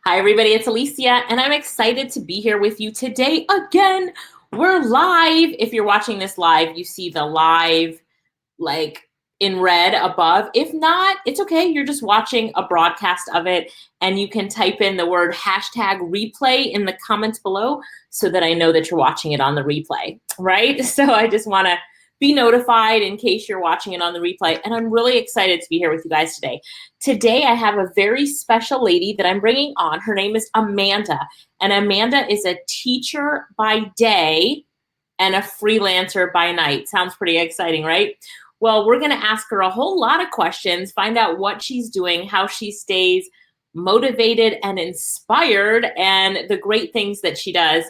Hi, everybody. It's Alicia, and I'm excited to be here with you today again. We're live. If you're watching this live, you see the live like in red above. If not, it's okay. You're just watching a broadcast of it, and you can type in the word hashtag replay in the comments below so that I know that you're watching it on the replay, right? So I just want to be notified in case you're watching it on the replay. And I'm really excited to be here with you guys today. Today, I have a very special lady that I'm bringing on. Her name is Amanda. And Amanda is a teacher by day and a freelancer by night. Sounds pretty exciting, right? Well, we're going to ask her a whole lot of questions, find out what she's doing, how she stays motivated and inspired, and the great things that she does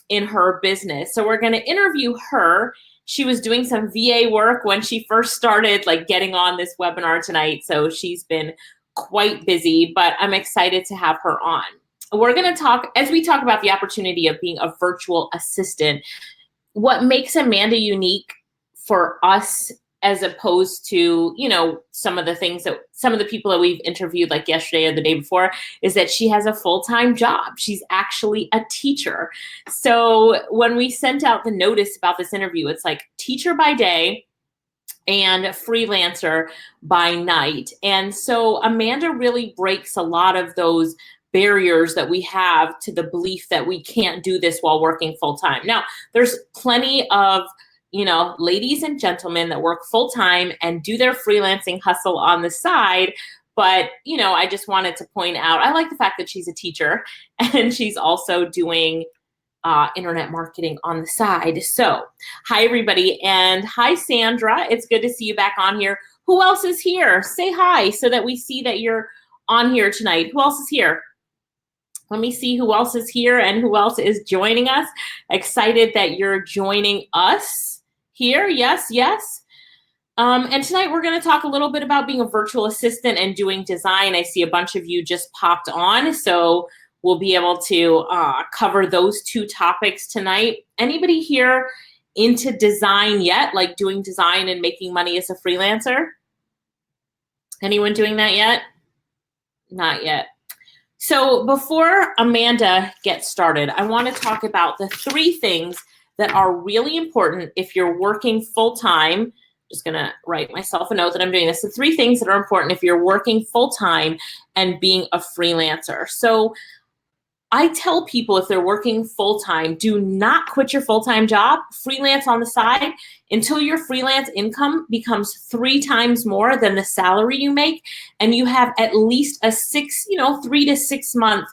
in her business. So we're going to interview her. She was doing some VA work when she first started getting on this webinar tonight. So she's been quite busy, but I'm excited to have her on. We're going to talk, as we talk about the opportunity of being a virtual assistant, what makes Amanda unique for us as opposed to, some of the things that some of the people that we've interviewed like yesterday or the day before is that she has a full-time job. She's actually a teacher. So when we sent out the notice about this interview, it's like teacher by day and freelancer by night. And so Amanda really breaks a lot of those barriers that we have to the belief that we can't do this while working full-time. Now, there's plenty of ladies and gentlemen that work full-time and do their freelancing hustle on the side. But, I just wanted to point out, I like the fact that she's a teacher and she's also doing internet marketing on the side. So hi, everybody. And hi, Sandra. It's good to see you back on here. Who else is here? Say hi so that we see that you're on here tonight. Who else is here? Let me see who else is here and who else is joining us. Excited that you're joining us here. Yes, yes. And tonight we're going to talk a little bit about being a virtual assistant and doing design. I see a bunch of you just popped on, so we'll be able to cover those two topics tonight. Anybody here into design yet, like doing design and making money as a freelancer? Anyone doing that yet? Not yet. So before Amanda gets started, I want to talk about the three things that are really important if you're working full-time. Just going to write myself a note that I'm doing this. The three things that are important if you're working full-time and being a freelancer. So I tell people if they're working full-time, do not quit your full-time job, freelance on the side until your freelance income becomes 3 times more than the salary you make, and you have at least a 3 to 6 month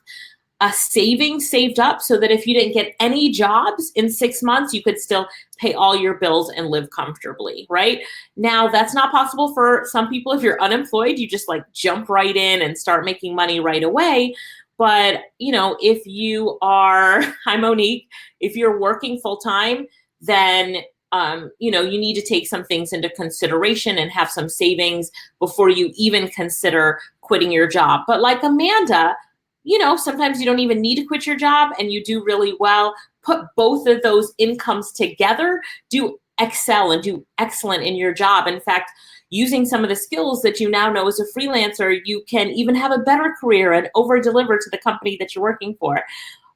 savings saved up so that if you didn't get any jobs in 6 months, you could still pay all your bills and live comfortably, right? Now, that's not possible for some people. If you're unemployed, you just jump right in and start making money right away. But, if you are, hi Monique, if you're working full time, then, you need to take some things into consideration and have some savings before you even consider quitting your job. But like Amanda, sometimes you don't even need to quit your job and you do really well. Put both of those incomes together, do excel and do excellent in your job. In fact, using some of the skills that you now know as a freelancer, you can even have a better career and over-deliver to the company that you're working for.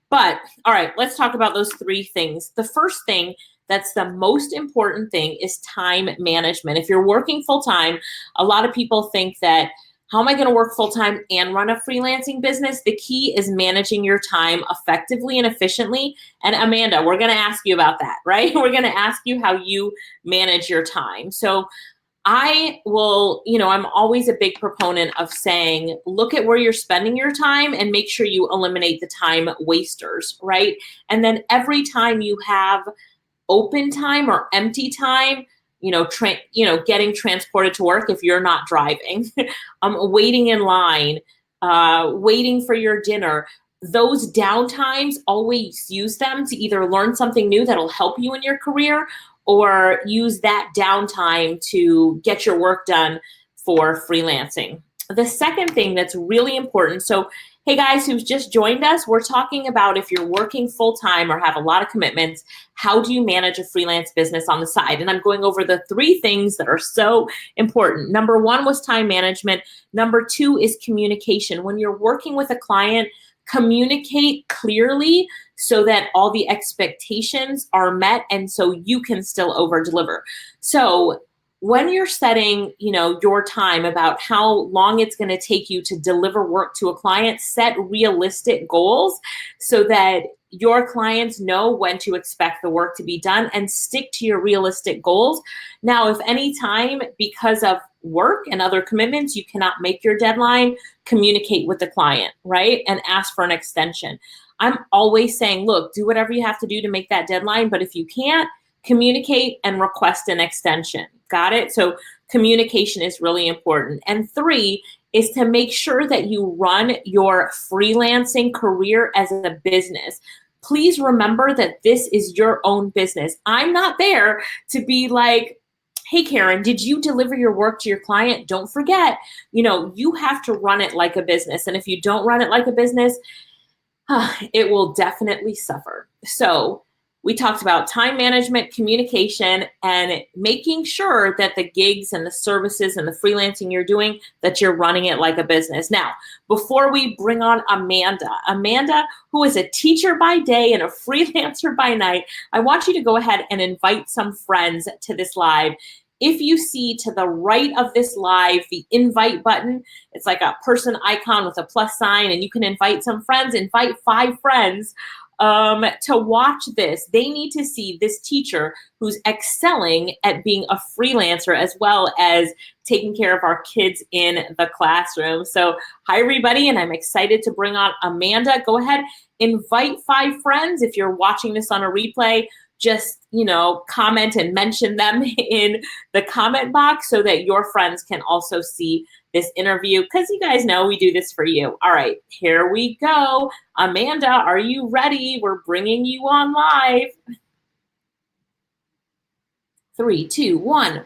But, all right, let's talk about those three things. The first thing that's the most important thing is time management. If you're working full-time, a lot of people think that, how am I going to work full-time and run a freelancing business? The key is managing your time effectively and efficiently. And Amanda, we're going to ask you about that, right? We're going to ask you how you manage your time. So I will, I'm always a big proponent of saying, look at where you're spending your time and make sure you eliminate the time wasters, right? And then every time you have open time or empty time, getting transported to work if you're not driving, waiting in line, waiting for your dinner, those downtimes, always use them to either learn something new that'll help you in your career or use that downtime to get your work done for freelancing. The second thing that's really important, so Hey guys who've just joined us, we're talking about if you're working full-time or have a lot of commitments, how do you manage a freelance business on the side? And I'm going over the 3 things that are so important. Number 1 was time management. Number 2 is communication. When you're working with a client, communicate clearly so that all the expectations are met and so you can still over deliver. So when you're setting, your time about how long it's going to take you to deliver work to a client, set realistic goals so that your clients know when to expect the work to be done and stick to your realistic goals. Now, if any time because of work and other commitments, you cannot make your deadline, communicate with the client, right? And ask for an extension. I'm always saying, look, do whatever you have to do to make that deadline, but if you can't, communicate and request an extension. Got it? So communication is really important. And 3 is to make sure that you run your freelancing career as a business. Please remember that this is your own business. I'm not there to be like, hey, Karen, did you deliver your work to your client? Don't forget, you have to run it like a business. And if you don't run it like a business, it will definitely suffer. So we talked about time management, communication, and making sure that the gigs and the services and the freelancing you're doing, that you're running it like a business. Now, before we bring on Amanda, who is a teacher by day and a freelancer by night, I want you to go ahead and invite some friends to this live. If you see to the right of this live, the invite button, it's like a person icon with a plus sign, and you can invite some friends, invite 5 friends to watch this. They need to see this teacher who's excelling at being a freelancer as well as taking care of our kids in the classroom. So hi, everybody, and I'm excited to bring on Amanda. Go ahead, invite 5 friends. If you're watching this on a replay, just, comment and mention them in the comment box so that your friends can also see this interview, because you guys know we do this for you. All right, here we go. Amanda, are you ready? We're bringing you on live. 3, 2, 1.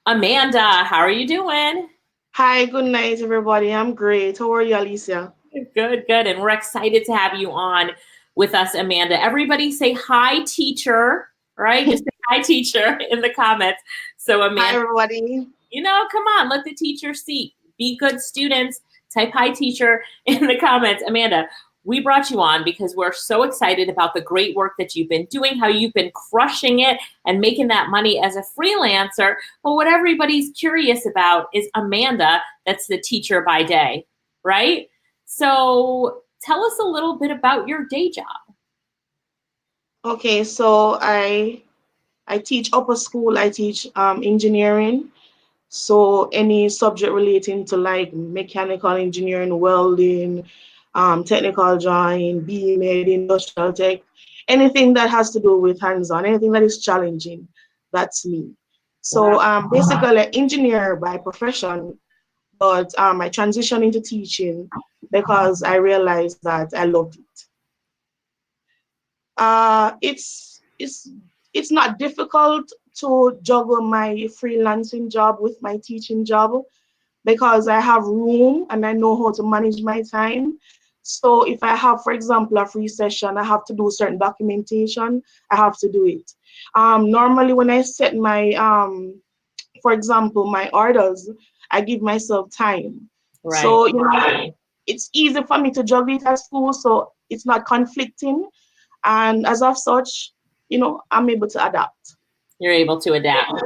Amanda, how are you doing? Hi, good night, everybody. I'm great. How are you, Alicia? Good. And we're excited to have you on with us, Amanda. Everybody say hi, teacher, right? Just say hi, teacher in the comments. So Amanda, hi, everybody. Come on, let the teacher speak. Be good students. Type hi, teacher in the comments. Amanda, we brought you on because we're so excited about the great work that you've been doing, how you've been crushing it and making that money as a freelancer. But what everybody's curious about is Amanda, that's the teacher by day, right? So tell us a little bit about your day job. Okay, so I teach upper school. I teach engineering. So any subject relating to like mechanical engineering, welding, technical drawing, BMed, industrial tech, anything that has to do with hands-on, anything that is challenging, that's me. So basically an engineer by profession, but I transitioned into teaching because I realized that I loved it. It's not difficult to juggle my freelancing job with my teaching job because I have room and I know how to manage my time. So if I have, for example, a free session, I have to do certain documentation, I have to do it. Normally when I set my, for example, my orders, I give myself time. Right. So, it's easy for me to juggle it at school, so it's not conflicting. And as of such, I'm able to adapt. You're able to adapt.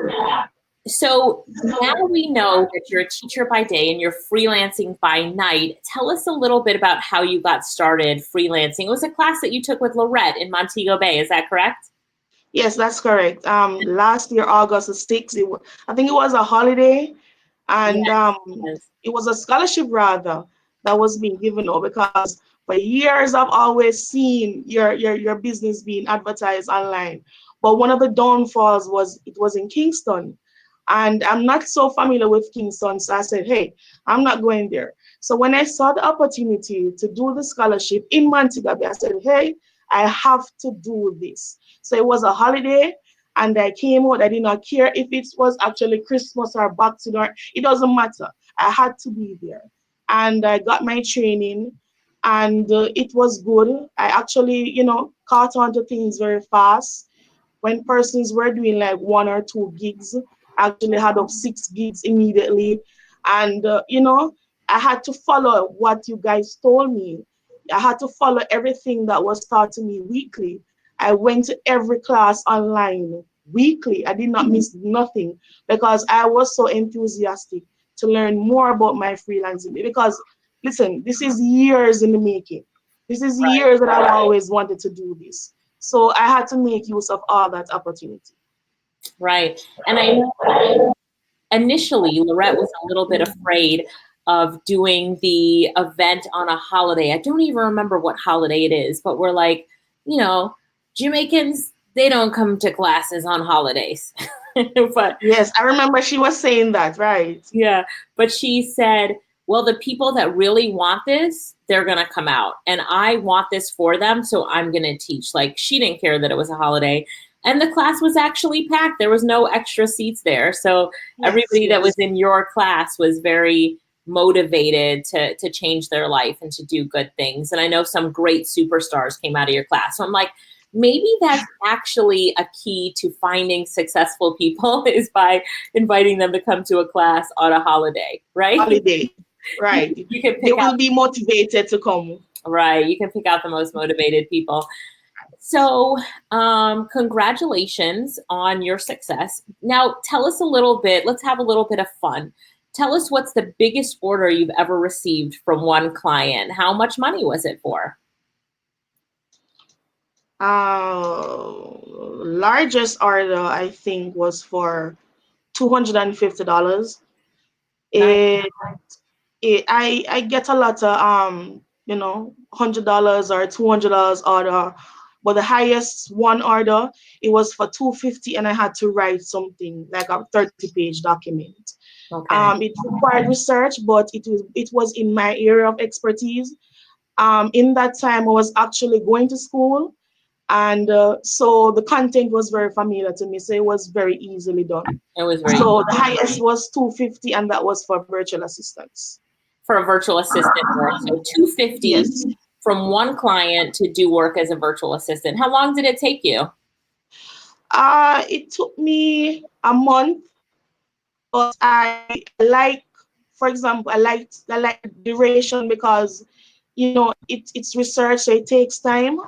So now we know that you're a teacher by day and you're freelancing by night. Tell us a little bit about how you got started freelancing. It was a class that you took with Lorette in Montego Bay. Is that correct? Yes, that's correct. Last year, August the 6th, I think it was a holiday, and Yes. it was a scholarship rather that was being given out because for years I've always seen your business being advertised online. But one of the downfalls was it was in Kingston. And I'm not so familiar with Kingston, so I said, hey, I'm not going there. So when I saw the opportunity to do the scholarship in Montego Bay, I said, hey, I have to do this. So it was a holiday, and I came out. I did not care if it was actually Christmas or back to door. It doesn't matter. I had to be there. And I got my training. and it was good. I actually, caught on to things very fast. When persons were doing like 1 or 2 gigs, I actually had up 6 gigs immediately. And, I had to follow what you guys told me. I had to follow everything that was taught to me weekly. I went to every class online weekly. I did not miss nothing because I was so enthusiastic to learn more about my freelancing. Because, listen, this is years in the making. This is Right. years that I've always wanted to do this. So I had to make use of all that opportunity. Right. And I know initially Lorette was a little bit afraid of doing the event on a holiday. I don't even remember what holiday it is, but we're like, you know, Jamaicans, they don't come to classes on holidays. But Yes, I remember she was saying that, right? yeah, but she said, well, the people that really want this, they're going to come out. And I want this for them, so I'm going to teach. Like, she didn't care that it was a holiday. And the class was actually packed. There was no extra seats there. So Yes, everybody that was yes. in your class was very motivated to change their life and to do good things. And I know some great superstars came out of your class. So I'm like, maybe that's actually a key to finding successful people is by inviting them to come to a class on a holiday, right? Holiday, You, right. you can They pick out, will be motivated to come. right, you can pick out the most motivated people. So, congratulations on your success. Now, tell us a little bit, let's have a little bit of fun. Tell us what's the biggest order you've ever received from one client. How much money was it for? Largest order I think was for $250. Nice. It, I get a lot of $100 or $200 order, but the highest one order it was for 250, and I had to write something like a 30-page document. Okay. It required research, but it was in my area of expertise. In that time, I was actually going to school, and so the content was very familiar to me, so it was very easily done. It was very easy So the highest was 250, and that was for virtual assistants. for a virtual assistant work. So 250 Yes. from one client to do work as a virtual assistant. How long did it take you? It took me a month, but I like, for example, I like the duration because it's research, so it takes time.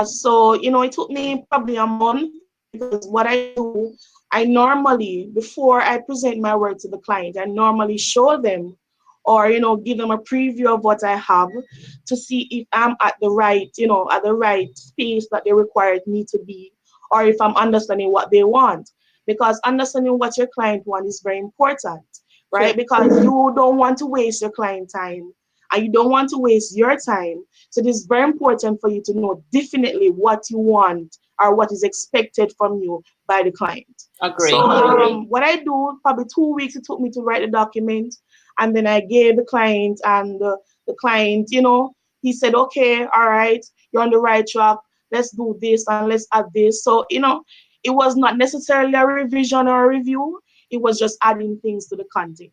So it took me probably a month because what I do, I normally, before I present my work to the client, I normally show them or give them a preview of what I have to see if I'm at the right space that they required me to be, or if I'm understanding what they want. Because understanding what your client wants is very important, True. right? Because you don't want to waste your client time and you don't want to waste your time. So it is very important for you to know definitely what you want or what is expected from you by the client. So Agree. what I do, probably 2 weeks it took me to write the document, and then I gave the client, and the client, he said, okay, all right, you're on the right track. Let's do this and let's add this. So it was not necessarily a revision or a review. It was just adding things to the content.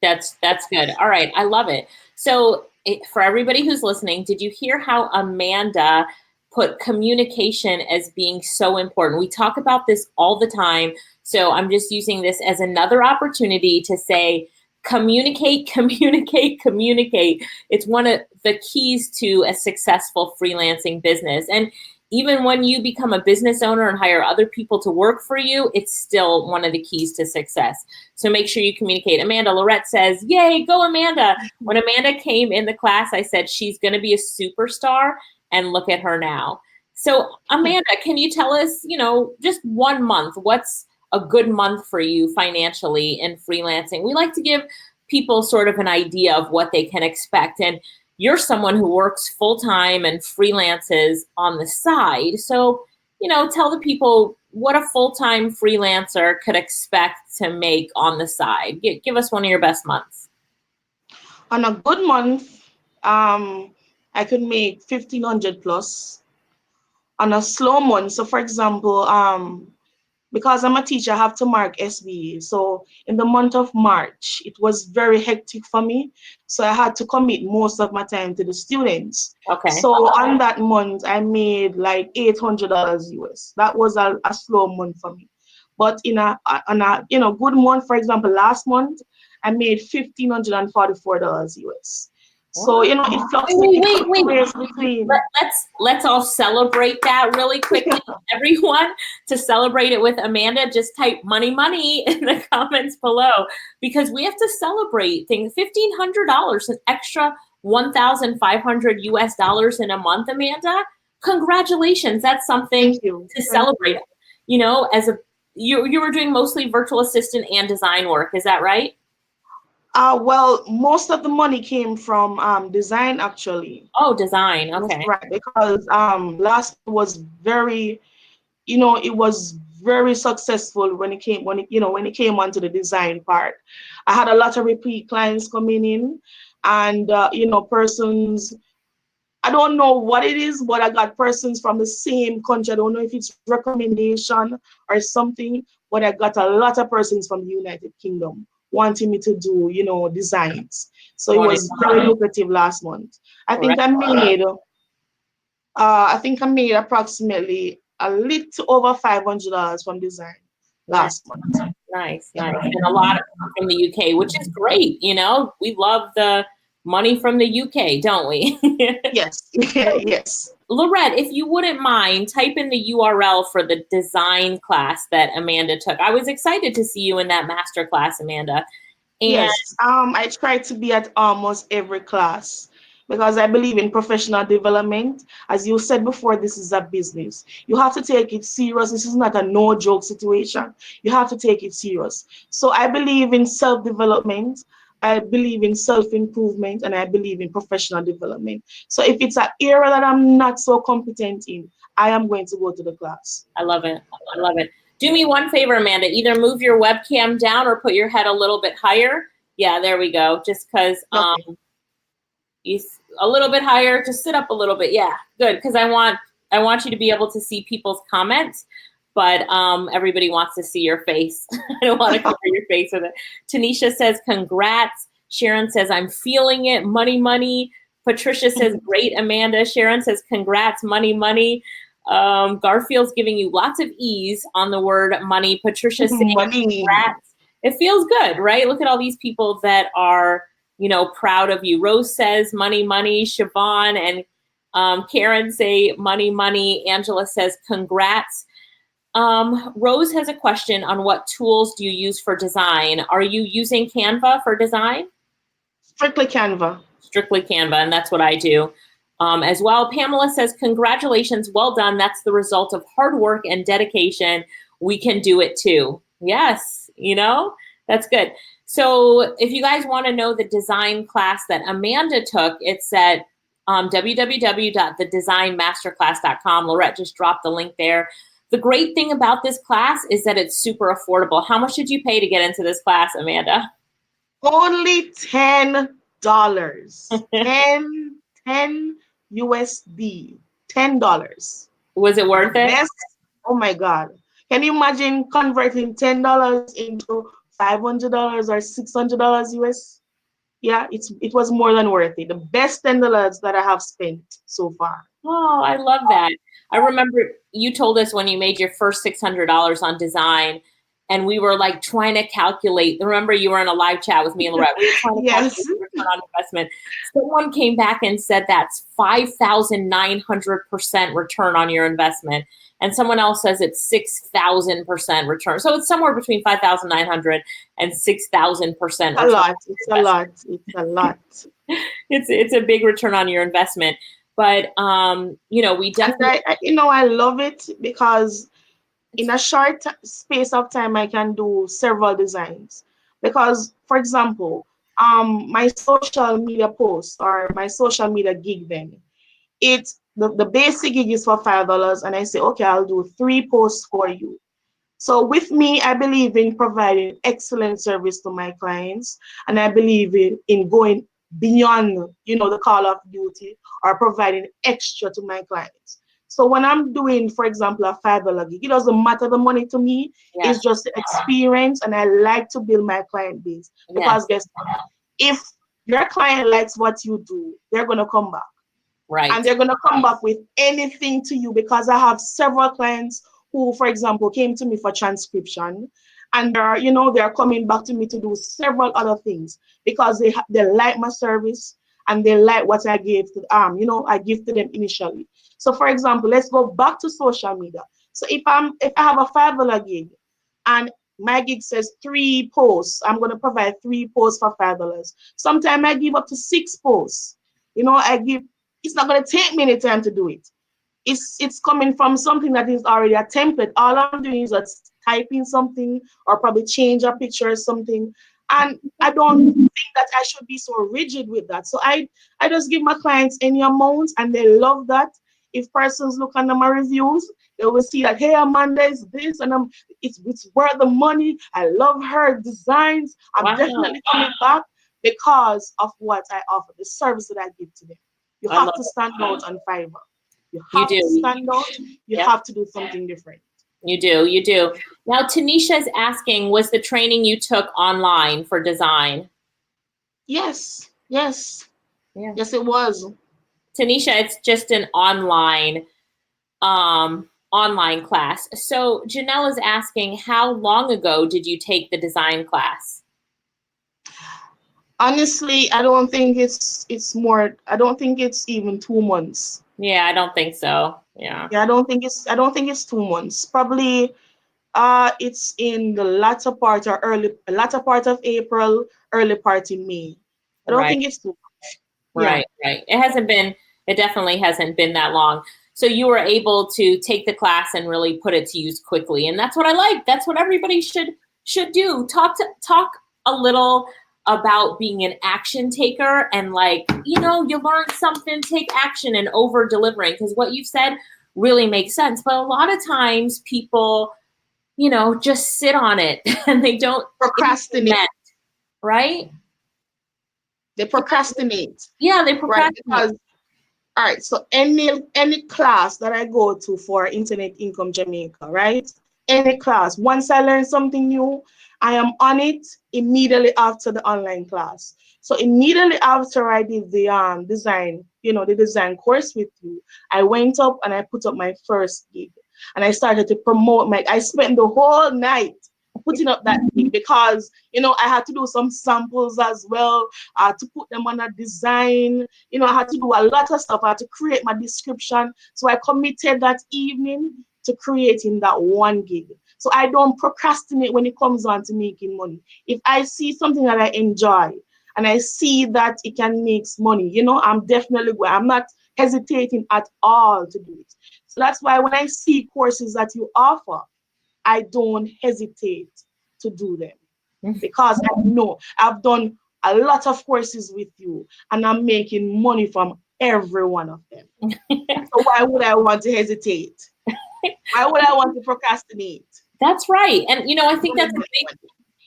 That's good. All right, I love it. So, for everybody who's listening, did you hear how Amanda put communication as being so important? We talk about this all the time. So, I'm just using this as another opportunity to say communicate, communicate, communicate. It's one of the keys to a successful freelancing business. And even when you become a business owner and hire other people to work for you, it's still one of the keys to success. So make sure you communicate. Amanda, Lorette says, yay, go Amanda. When Amanda came in the class, I said, she's going to be a superstar, and look at her now. So Amanda, can you tell us, just 1 month, what's a good month for you financially in freelancing? We like to give people sort of an idea of what they can expect. And you're someone who works full time and freelances on the side. So, tell the people what a full time freelancer could expect to make on the side. Give us one of your best months. On a good month, I could make 1,500 plus. On a slow month, so for example, because I'm a teacher, I have to mark SBA. So in the month of March, it was very hectic for me. So I had to commit most of my time to the students. Okay. So on that month, I made like $800 US. That was a slow month for me. But in a good month, for example, last month, I made $1,544 US. So Wow. it Wait. fluctuates between. Let's all celebrate that really quickly. Everyone, to celebrate it with Amanda, just type money in the comments below, because we have to celebrate things. $1,500, an extra 1,500 US dollars in a month, Amanda. Congratulations. That's something Thank you. to Thank celebrate. you. You know, you were doing mostly virtual assistant and design work, is that right? Well, most of the money came from design actually. Oh, design. That's Okay. right, because last was very, it was very successful when it came onto the design part. I had a lot of repeat clients coming in, and persons. I don't know what it is, but I got persons from the same country. I don't know if it's recommendation or something, but I got a lot of persons from the United Kingdom wanting me to do, designs. So it was very lucrative last month. I think Correct. I made, approximately a little over $500 from design Nice. last month. Nice. And a lot of from the UK, which is great. You know, we love the money from the UK, don't we? Yes, yes. Lorette, if you wouldn't mind, type in the URL for the design class that Amanda took. I was excited to see you in that master class, Amanda. And Yes, I try to be at almost every class because I believe in professional development. As you said before, this is a business. You have to take it serious. This is not a no joke situation. You have to take it serious. So I believe in self development. I believe in self improvement, and I believe in professional development. So if it's an area that I'm not so competent in, I am going to go to the class. I love it. I love it. Do me one favor, Amanda. Either move your webcam down or put your head a little bit higher. Yeah, there we go. Just because Okay. you a little bit higher. Just sit up a little bit. Yeah, good. Because I want you to be able to see people's comments, but everybody wants to see your face. I don't want to cover your face with it. Tanisha says, "Congrats." Sharon says, "I'm feeling it." Money. Patricia says, "Great, Amanda." Sharon says, "Congrats, money." Garfield's giving you lots of ease on the word money. Patricia saying, Money. "Congrats." It feels good, right? Look at all these people that are, proud of you. Rose says, money. Siobhan and Karen say, money. Angela says, "Congrats." Rose has a question on what tools do you use for design? Are you using Canva for design? Strictly Canva. Strictly Canva, and that's what I do as well. Pamela says, "Congratulations, well done. That's the result of hard work and dedication. We can do it too." Yes, that's good. So if you guys want to know the design class that Amanda took, it's at www.thedesignmasterclass.com. Lorette just dropped the link there. The great thing about this class is that it's super affordable. How much did you pay to get into this class, Amanda? Only $10. 10 USD. $10. Was it The worth it? best. Oh my God. Can you imagine converting $10 into $500 or $600 US? Yeah, it was more than worth it. The best $10 that I have spent so far. Oh, I love that. I remember you told us when you made your first $600 on design, and we were like trying to calculate. Remember, you were in a live chat with me and Lorette. We were trying to Yes. calculate the return on investment. Someone came back and said that's 5,900% return on your investment, and someone else says it's 6,000% return. So it's somewhere between 5,900 and 6,000% A return. lot. It's a lot. It's a lot. It's a big return on your investment. But we definitely. And I love it because in a short space of time, I can do several designs. Because, for example, my social media post or my social media gig, then it's the basic gig is for $5, and I say, okay, I'll do 3 posts for you. So with me, I believe in providing excellent service to my clients, and I believe in going beyond, the call of duty or providing extra to my clients. So when I'm doing, for example, a $5 gig, it doesn't matter the money to me. Yes. It's just the experience, and I like to build my client base. Yes. Because guess what? If your client likes what you do, they're gonna come back. Right. And they're gonna come back with anything to you, because I have several clients who, for example, came to me for transcription, and they're coming back to me to do several other things because they like my service, and they like what I gave to I give to them initially. So for example, let's go back to social media. So if I have a $5 gig, and my gig says 3 posts, I'm going to provide 3 posts for $5. Sometimes I give up to 6 posts. It's not going to take me any time to do it. It's coming from something that is already a template. All I'm doing is just typing something, or probably change a picture or something. And I don't think that I should be so rigid with that. So I just give my clients any amount, and they love that. If persons look under my reviews, they will see that, hey, Amanda is this, and it's worth the money. I love her designs. I'm Wow. definitely coming back because of what I offer, the service that I give to them. You have to stand out on Fiverr. You have to stand out. You have to do something different. You do. Now, Tenshia is asking, was the training you took online for design? Yes. Yeah. Yes, it was. Tenshia, it's just an online class. So Jennell is asking, how long ago did you take the design class? Honestly, I don't think it's more. I don't think it's even 2 months. Yeah, I don't think so. Yeah, I don't think it's 2 months. Probably it's in the latter part of April, early part in May. I don't think it's 2 months. Right. It definitely hasn't been that long. So you were able to take the class and really put it to use quickly. And that's what I like. That's what everybody should do. Talk a little about being an action taker, and you learn something, take action, and over delivering, because what you've said really makes sense. But a lot of times people, just sit on it and they don't procrastinate, right? They procrastinate. Yeah, they procrastinate. Right, because all right, so any class that I go to for Internet Income Jamaica, right? Any class, once I learn something new, I am on it immediately after the online class. So immediately after I did the design, the design course with you, I went up and I put up my first gig, and I started to promote I spent the whole night putting up that gig, because I had to do some samples as well, to put them on a design. I had to do a lot of stuff. I had to create my description. So I committed that evening to creating that one gig. So I don't procrastinate when it comes on to making money. If I see something that I enjoy and I see that it can make money, I'm definitely going. I'm not hesitating at all to do it. So that's why when I see courses that you offer, I don't hesitate to do them, because I know I've done a lot of courses with you, and I'm making money from every one of them. So why would I want to hesitate? Why would I want to procrastinate? That's right. And I think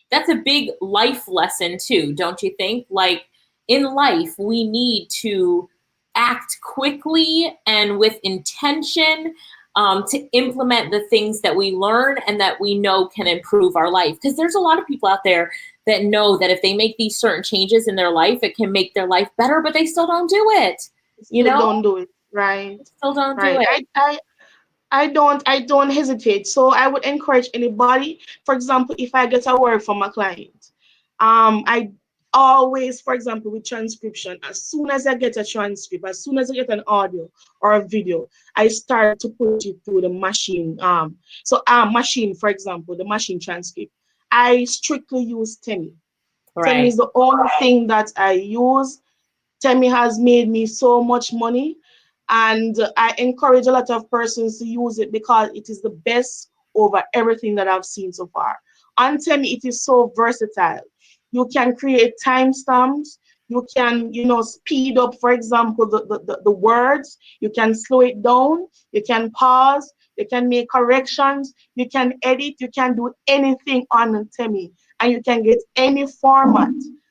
that's a big life lesson too, don't you think? Like, in life, we need to act quickly and with intention, to implement the things that we learn and that we know can improve our life. Because there's a lot of people out there that know that if they make these certain changes in their life, it can make their life better, but they still don't do it. Don't do it, right? Still don't do it. I don't hesitate. So I would encourage anybody. For example, if I get a work from a client, I always, for example, with transcription, as soon as I get a transcript, as soon as I get an audio or a video, I start to put it through the machine. Machine, for example, the machine transcript, I strictly use Temi. Temi is the only thing that I use. Temi has made me so much money, and I encourage a lot of persons to use it because it is the best over everything that I've seen so far. On Temi, it is so versatile. You can create timestamps. You can, speed up, for example, the words. You can slow it down. You can pause. You can make corrections. You can edit. You can do anything on Temi, and you can get any format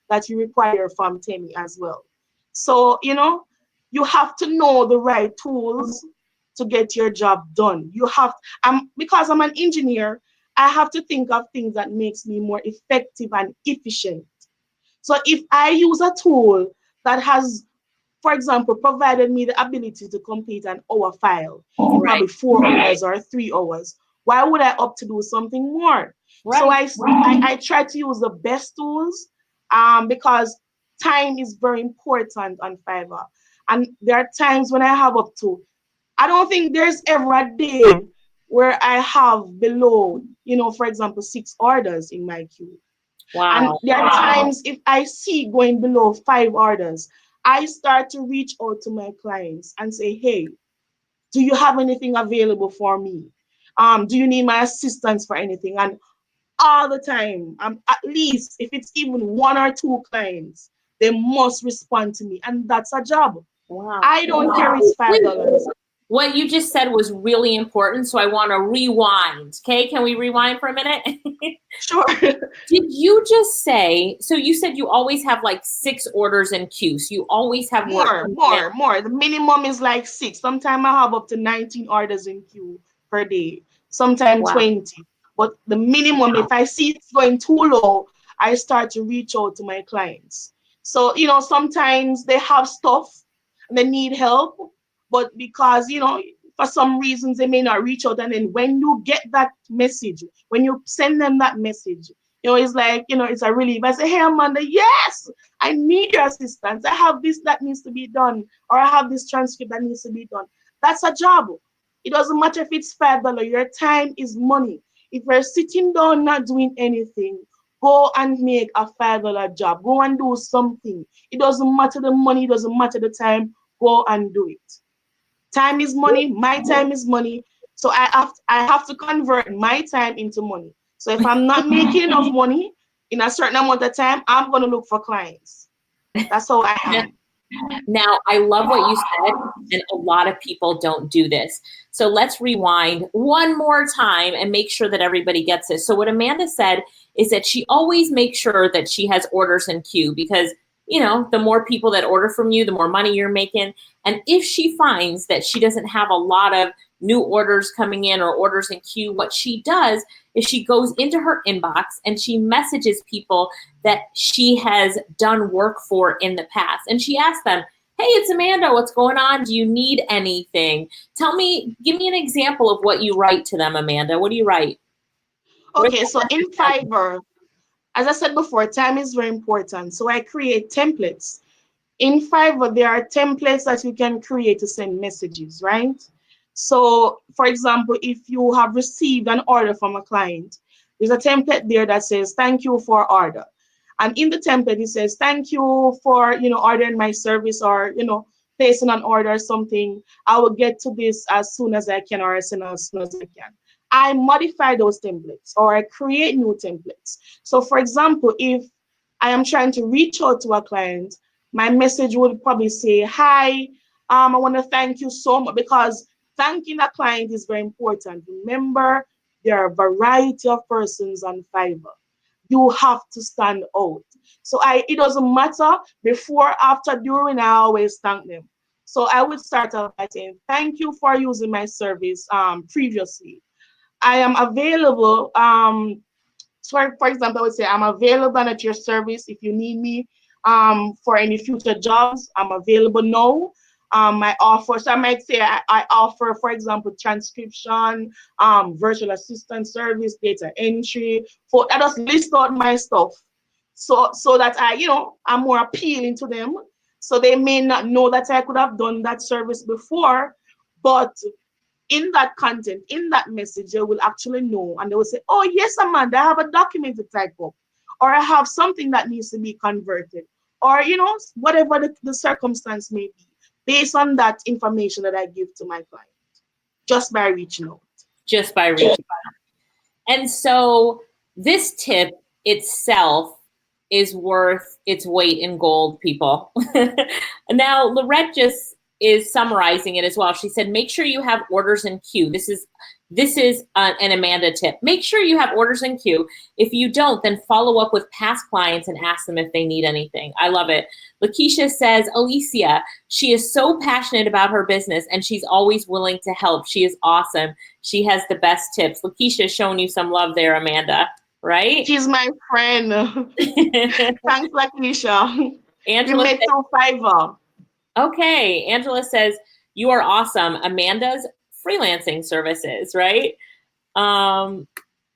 that you require from Temi as well. So, you have to know the right tools to get your job done. You have, because I'm an engineer, I have to think of things that makes me more effective and efficient. So if I use a tool that has, for example, provided me the ability to complete an hour file in Right. probably 4 hours or 3 hours, why would I opt to do something more? So Right. I try to use the best tools, because time is very important on Fiverr. And there are times when I have up to, I don't think there's ever a day where I have below, for example, 6 orders in my queue. And Wow. there are times if I see going below 5 orders, I start to reach out to my clients and say, hey, do you have anything available for me? Do you need my assistance for anything? And all the time, at least if it's even 1 or 2 clients, they must respond to me. And that's a job. Wow. I don't care it's $5. What you just said was really important, so I want to rewind. Okay, can we rewind for a minute? Sure. Did you just say, so you said you always have like 6 orders in queue, so you always have work coming in. More. The minimum is like 6. Sometimes I have up to 19 orders in queue per day. Sometimes Wow. 20. But the minimum, if I see it's going too low, I start to reach out to my clients. So, sometimes they have stuff and they need help, but because, for some reasons they may not reach out. And then when you get that message, when you send them that message, it's like, it's a relief. I say, hey, Amanda, yes, I need your assistance. I have this that needs to be done, or I have this transcript that needs to be done. That's a job. It doesn't matter if it's $5. Your time is money. If you're sitting down not doing anything, go and make a $5 job. Go and do something. It doesn't matter the money, it doesn't matter the time. Go and do it. Time is money. My time is money. So I have to convert my time into money. So if I'm not making enough money in a certain amount of time, I'm going to look for clients. That's how I am. Now, I love what you said, and a lot of people don't do this. So let's rewind one more time and make sure that everybody gets this. So what Amanda said is that she always makes sure that she has orders in queue because, the more people that order from you, the more money you're making. And if she finds that she doesn't have a lot of new orders coming in or orders in queue, what she does is she goes into her inbox and she messages people that she has done work for in the past. And she asks them, hey, it's Amanda, what's going on? Do you need anything? Give me an example of what you write to them, Amanda. What do you write? Okay, so in Fiverr, as I said before, time is very important. So I create templates. In Fiverr, there are templates that you can create to send messages, right? So, for example, if you have received an order from a client, there's a template there that says, thank you for order. And in the template, it says, thank you for, ordering my service or, placing an order or something. I will get to this as soon as I can or as soon as I can. I modify those templates or I create new templates. So, for example, if I am trying to reach out to a client, my message would probably say, hi, I want to thank you so much, because thanking a client is very important. Remember, there are a variety of persons on Fiverr. You have to stand out. So it doesn't matter before, after, during, I always thank them. So I would start off by saying, thank you for using my service previously. I am available. So for example, I would say I'm available at your service if you need me for any future jobs. I'm available now. I offer, so I might say I offer, for example, transcription, virtual assistant service, data entry. I just list out my stuff so that I'm more appealing to them. So they may not know that I could have done that service before, but in that content, in that message, they will actually know and they will say, oh, yes, Amanda, I have a document to type up, or I have something that needs to be converted, or, whatever the circumstance may be, based on that information that I give to my client, just by reaching out. Just by reaching out. And so this tip itself is worth its weight in gold, people. Now, Lorette just is summarizing it as well. She said, make sure you have orders in queue. This is This is an Amanda tip. Make sure you have orders in queue. If you don't, then follow up with past clients and ask them if they need anything. I love it. Lakeisha says, Alicia, she is so passionate about her business and she's always willing to help. She is awesome. She has the best tips. Lakeisha is showing you some love there, Amanda, right? She's my friend. Thanks, Lakeisha. We Angela met says, through Fiverr. okay. Angela says, you are awesome. Amanda's freelancing services, right? And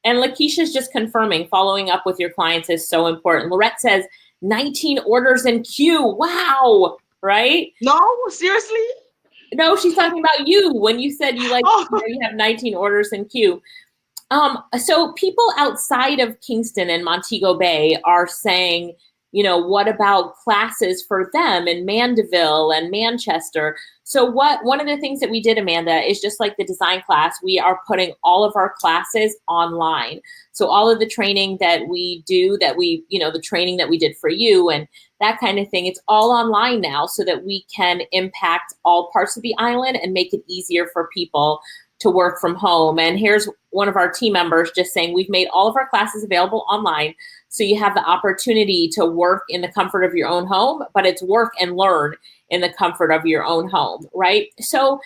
Lakeisha's just confirming, following up with your clients is so important. Lorette says, 19 orders in queue. Wow, right? No, seriously? No, she's talking about you when you said you you have 19 orders in queue. So people outside of Kingston and Montego Bay are saying, what about classes for them in Mandeville and Manchester? So one of the things that we did, Amanda, is just like the design class, we are putting all of our classes online. So all of the training that we do, the training that we did for you and that kind of thing, it's all online now so that we can impact all parts of the island and make it easier for people to work from home. And here's one of our team members just saying, we've made all of our classes available online. So you have the opportunity to work in the comfort of your own home, but it's work and learn in the comfort of your own home, right? So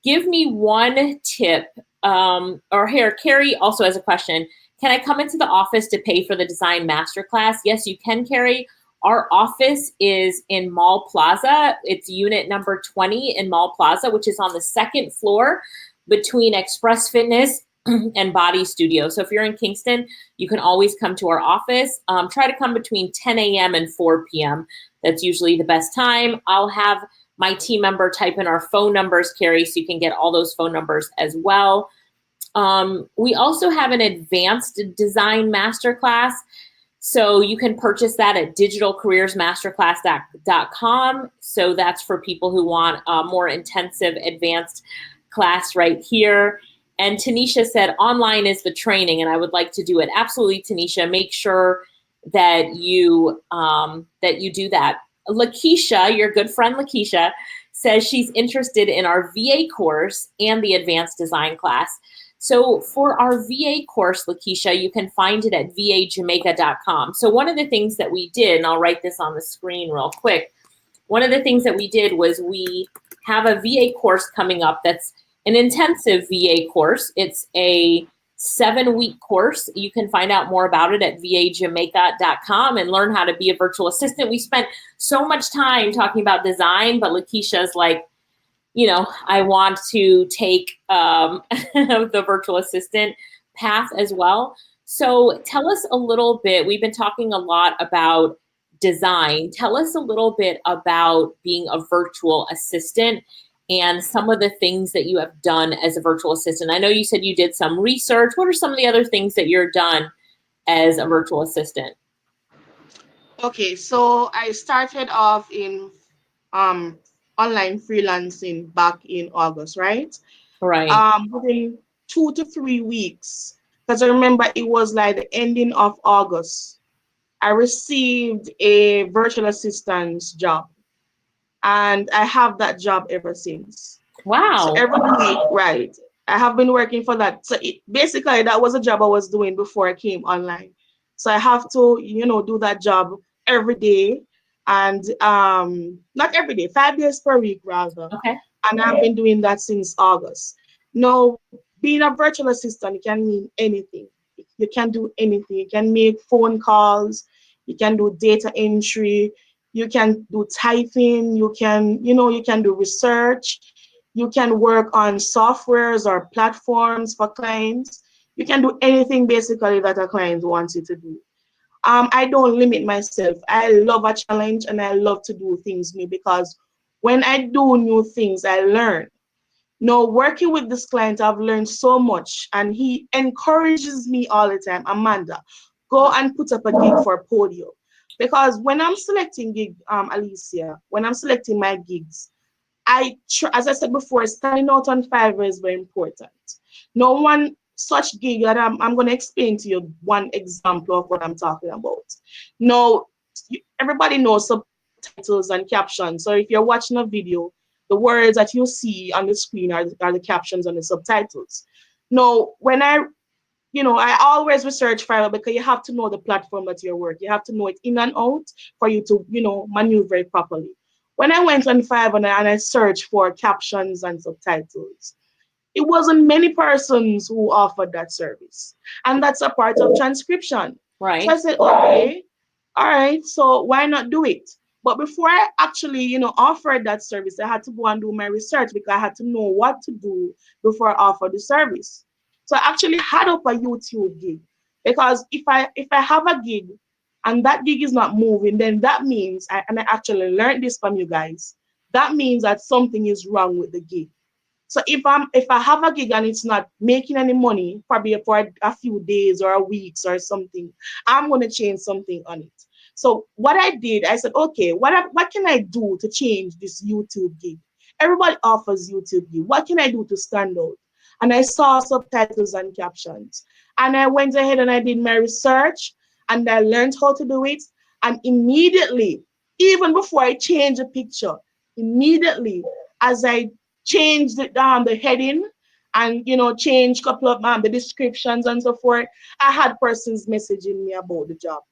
give me one tip, or here, Kerri also has a question. Can I come into the office to pay for the design masterclass? Yes, you can, Kerri. Our office is in Mall Plaza. It's unit number 20 in Mall Plaza, which is on the second floor between Express Fitness and Body Studio. So if you're in Kingston, you can always come to our office. Try to come between 10 a.m. and 4 p.m. That's usually the best time. I'll have my team member type in our phone numbers, Kerri, so you can get all those phone numbers as well. We also have an advanced design masterclass. So you can purchase that at digitalcareersmasterclass.com. So that's for people who want a more intensive, advanced class right here. And Tanisha said, online is the training, and I would like to do it. Absolutely, Tanisha. Make sure that you do that. Lakeisha, your good friend Lakeisha, says she's interested in our VA course and the advanced design class. So for our VA course, Lakeisha, you can find it at vajamaica.com. So one of the things that we did, and I'll write this on the screen real quick, one of the things that we did was we have a VA course coming up that's an intensive VA course. It's a 7-week course. You can find out more about it at vajamaica.com and learn how to be a virtual assistant. We spent so much time talking about design, but Lakeisha's like, I want to take the virtual assistant path as well. So tell us a little bit. We've been talking a lot about design. Tell us a little bit about being a virtual assistant and some of the things that you have done as a virtual assistant. I know you said you did some research. What are some of the other things that you're done as a virtual assistant? Okay, so I started off in online freelancing back in August, right? Right. Within 2 to 3 weeks, because I remember it was like the ending of August, I received a virtual assistant's job, and I have that job ever since. So Wow. every week, right, I have been working for that. So basically, that was a job I was doing before I came online. So I have to, do that job every day, and not every day, 5 days per week rather. Okay. And I've been doing that since August. Now, being a virtual assistant can mean anything. You can do anything. You can make phone calls. You can do data entry. You can do typing. You can do research. You can work on softwares or platforms for clients. You can do anything basically that a client wants you to do. I don't limit myself. I love a challenge and I love to do things new because when I do new things, I learn. Now, working with this client, I've learned so much, and he encourages me all the time. Amanda, go and put up a gig for Podio. Because when I'm selecting gig, Alicia, when I'm selecting my gigs, as I said before, standing out on Fiverr is very important. No one such gig that I'm going to explain to you one example of what I'm talking about. Now, everybody knows subtitles and captions. So if you're watching a video, the words that you see on the screen are the captions and the subtitles. No, when I always research Fiverr because you have to know the platform that you're working. You have to know it in and out for you to, maneuver it properly. When I went on Fiverr and I searched for captions and subtitles, it wasn't many persons who offered that service. And that's a part of transcription. So I Right. said, okay, all right, so why not do it? But before I actually, offered that service, I had to go and do my research because I had to know what to do before I offer the service. So I actually had up a YouTube gig because if I have a gig and that gig is not moving, then that means and I actually learned this from you guys. That means that something is wrong with the gig. So if I have a gig and it's not making any money, probably for a few days or a weeks or something, I'm gonna change something on it. So what I did, I said, okay, what can I do to change this YouTube gig? Everybody offers YouTube gig. What can I do to stand out? And I saw subtitles and captions. And I went ahead and I did my research and I learned how to do it. And immediately, even before I changed the picture, immediately as I change the heading and change couple of the descriptions and so forth. I had persons messaging me about the job,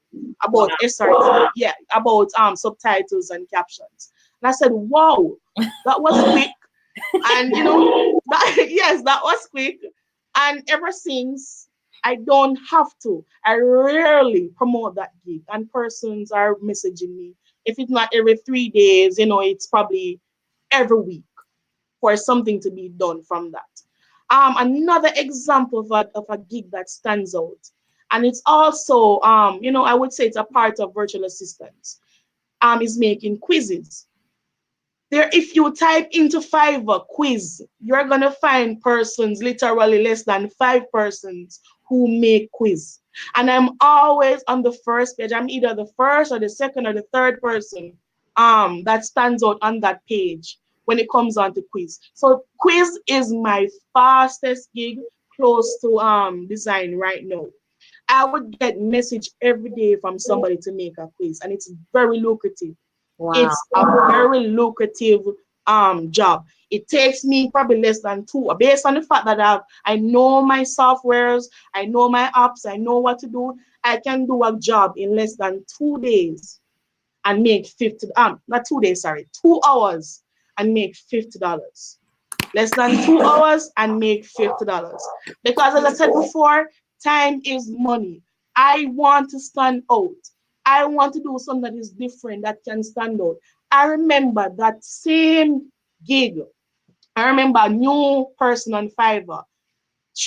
about Wow. SRT, yeah, about subtitles and captions. And I said, wow, that was quick. And that, yes, that was quick. And ever since, I don't have to. I rarely promote that gig, and persons are messaging me. If it's not every 3 days, it's probably every week for something to be done from that. Another example of a gig that stands out, and it's also, I would say it's a part of virtual assistants, is making quizzes. There, if you type into Fiverr quiz, you're gonna find persons, literally less than 5 persons who make quiz. And I'm always on the first page. I'm either the first or the second or the third person that stands out on that page when it comes on to quiz. So quiz is my fastest gig close to design right now. I would get message every day from somebody to make a quiz, and it's very lucrative. Wow. It's a very lucrative job. It takes me probably less than two, based on the fact that I know my softwares, I know my apps, I know what to do. I can do a job in less than 2 days and make 50, not 2 days, sorry, 2 hours and make $50. Less than 2 hours and make $50. Because as I said before, time is money. I want to stand out. I want to do something that is different that can stand out. I remember that same gig. I remember a new person on Fiverr.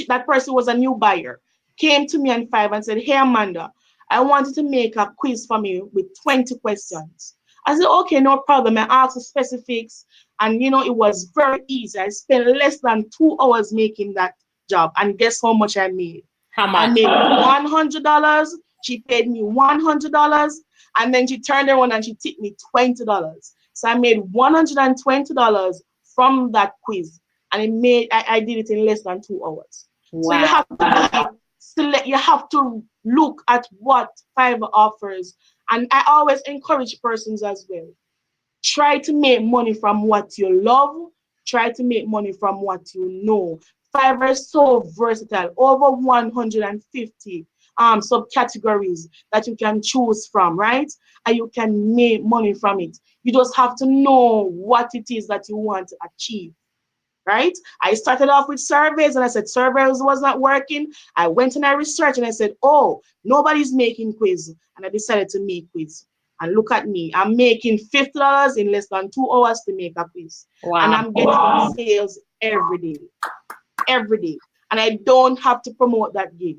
That person was a new buyer, came to me on Fiverr and said, hey, Amanda, I wanted to make a quiz for me with 20 questions. I said, okay, no problem. I asked the specifics, and it was very easy. I spent less than 2 hours making that job, and guess how much I made? How I much? made $100. She paid me $100, and then she turned around and she tipped me $20. So I made $120 from that quiz, and I did it in less than 2 hours. So you Wow. have to you have to look at what Fiverr offers. And I always encourage persons as well. Try to make money from what you love. Try to make money from what you know. Fiverr is so versatile, over 150 subcategories that you can choose from, right? And you can make money from it. You just have to know what it is that you want to achieve, right? I started off with surveys and I said surveys was not working. I went and I researched and I said, oh, nobody's making quiz. And I decided to make quiz. And look at me, I'm making $50 in less than 2 hours to make a quiz. And Wow. I'm getting sales every day, every day. And I don't have to promote that gig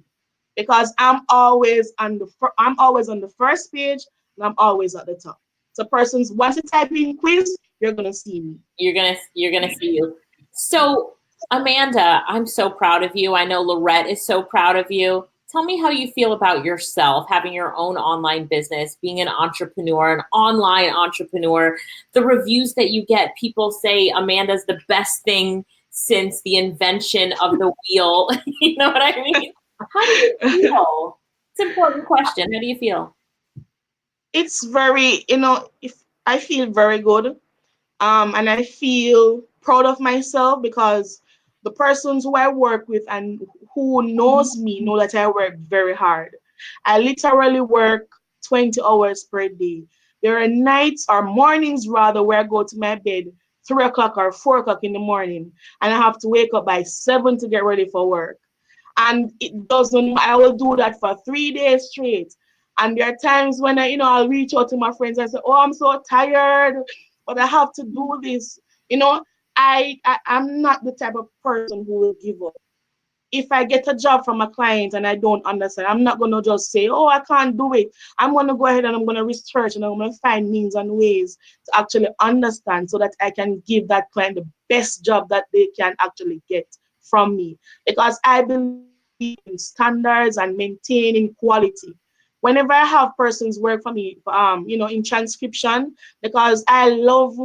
because I'm always on the first page and I'm always at the top. So persons, once you type in quiz, you're gonna see me. You're gonna see you. So, Amanda, I'm so proud of you. I know Lorette is so proud of you. Tell me how you feel about yourself, having your own online business, being an entrepreneur, an online entrepreneur. The reviews that you get, people say Amanda's the best thing since the invention of the wheel. You know what I mean? How do you feel? It's an important question. How do you feel? It's very, if I feel very good, and I feel proud of myself because The persons who I work with and who knows me know that I work very hard. I literally work 20 hours per day. There are nights or mornings rather where I go to my bed 3 o'clock or 4 o'clock in the morning, and I have to wake up by 7 to get ready for work. And it doesn't, I will do that for 3 days straight. And there are times when I'll reach out to my friends and say, oh, I'm so tired, but I have to do this. You know, I'm not the type of person who will give up. If I get a job from a client and I don't understand, I'm not going to just say, oh, I can't do it. I'm going to go ahead and I'm going to research and I'm going to find means and ways to actually understand so that I can give that client the best job that they can actually get from me. Because I believe in standards and maintaining quality. Whenever I have persons work for me, in transcription, because I love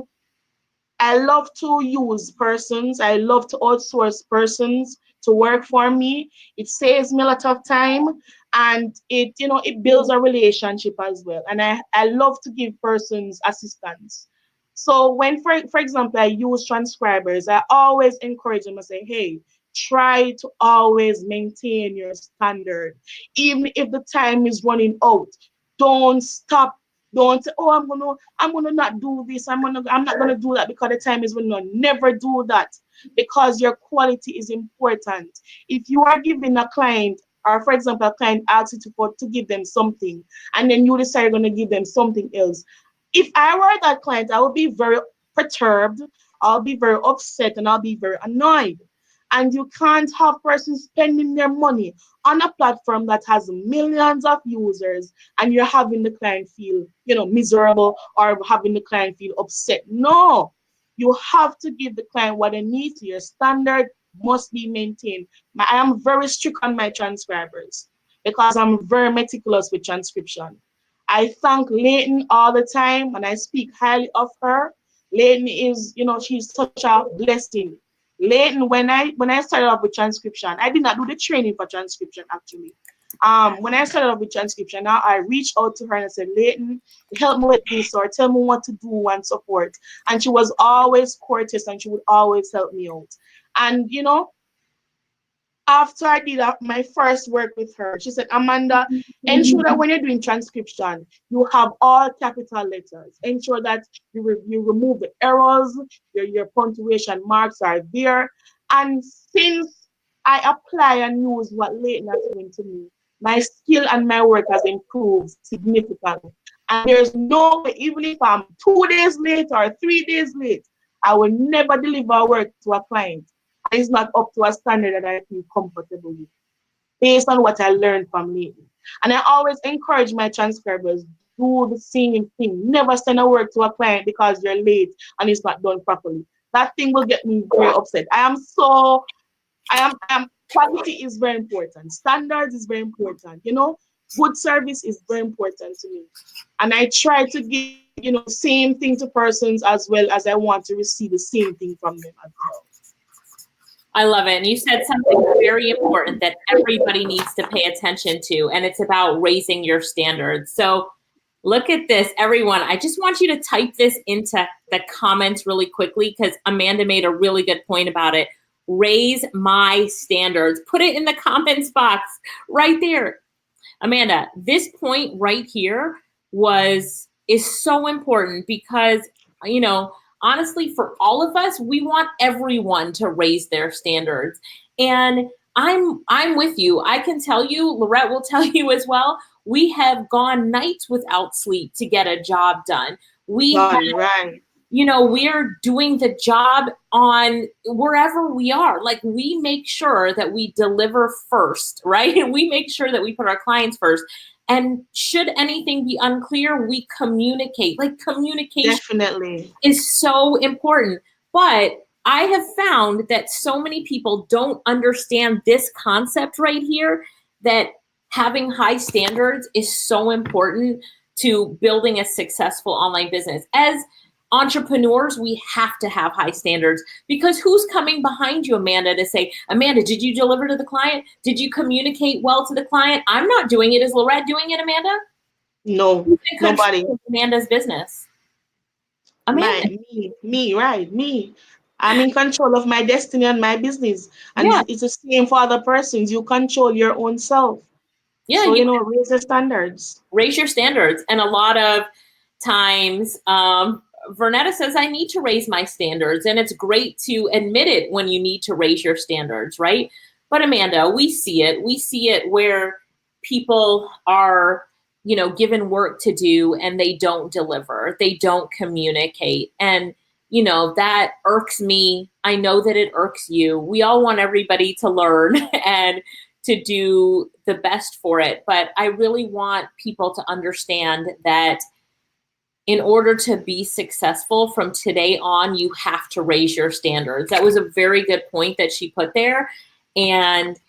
to use persons. I love to outsource persons to work for me. It saves me a lot of time, and it builds a relationship as well. And I love to give persons assistance. So when, for example, I use transcribers, I always encourage them and say, hey, try to always maintain your standard. Even if the time is running out, don't stop. Don't say, oh, I'm gonna not do this. I'm not gonna do that because the time is running out. Never do that, because your quality is important. If you are giving a client, or for example, a client asks you to give them something, and then you decide you're gonna give them something else. If I were that client, I would be very perturbed, I'll be very upset, and I'll be very annoyed. And you can't have persons spending their money on a platform that has millions of users, and you're having the client feel, miserable, or having the client feel upset. No, you have to give the client what they need. Your standard must be maintained. I am very strict on my transcribers because I'm very meticulous with transcription. I thank Leighton all the time and I speak highly of her. Leighton is, she's such a blessing. Leighton, when I started off with transcription, I did not do the training for transcription actually. When I started off with transcription, now I reached out to her and I said, Leighton, help me with this or tell me what to do and so forth. And she was always courteous and she would always help me out. And after I did my first work with her, she said, Amanda, ensure that when you're doing transcription, you have all capital letters. Ensure that you remove the errors, your punctuation marks are there. And since I apply and use what Leighton has given to me, my skill and my work has improved significantly. And there's no way, even if I'm 2 days late or 3 days late, I will never deliver work to a client. And it's not up to a standard that I feel comfortable with, based on what I learned from Leighton. And I always encourage my transcribers, do the same thing. Never send a work to a client because you're late and it's not done properly. That thing will get me very upset. Quality is very important. Standards is very important. Good service is very important to me. And I try to give, same thing to persons as well as I want to receive the same thing from them as well. I love it. And you said something very important that everybody needs to pay attention to, and it's about raising your standards. So look at this, everyone. I just want you to type this into the comments really quickly because Amanda made a really good point about it. Raise my standards. Put it in the comments box right there. Amanda, this point right here is so important because, honestly, for all of us, we want everyone to raise their standards. And I'm with you. I can tell you, Lorette will tell you as well, we have gone nights without sleep to get a job done. Right. We're doing the job on wherever we are. Like, we make sure that we deliver first, right? And we make sure that we put our clients first. And should anything be unclear, we communicate. Like, communication definitely is so important. But I have found that so many people don't understand this concept right here, that having high standards is so important to building a successful online business. As entrepreneurs, we have to have high standards because who's coming behind you, Amanda, to say, Amanda, did you deliver to the client? Did you communicate well to the client? I'm not doing it. Is Lorette doing it, Amanda? No, nobody. Amanda's business. Amanda. Me, right, me. I'm in control of my destiny and my business. And Yeah, it's the same for other persons. You control your own self. yeah, So, you raise the standards. raise your standards. And a lot of times, Vernetta says, I need to raise my standards. And it's great to admit it when you need to raise your standards, right? But Amanda, we see it. We see it where people are, given work to do and they don't deliver, they don't communicate. And, that irks me. I know that it irks you. We all want everybody to learn and to do the best for it. But I really want people to understand that in order to be successful from today on, you have to raise your standards. That was a very good point that she put there. And,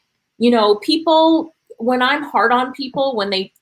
people, when I'm hard on people, when they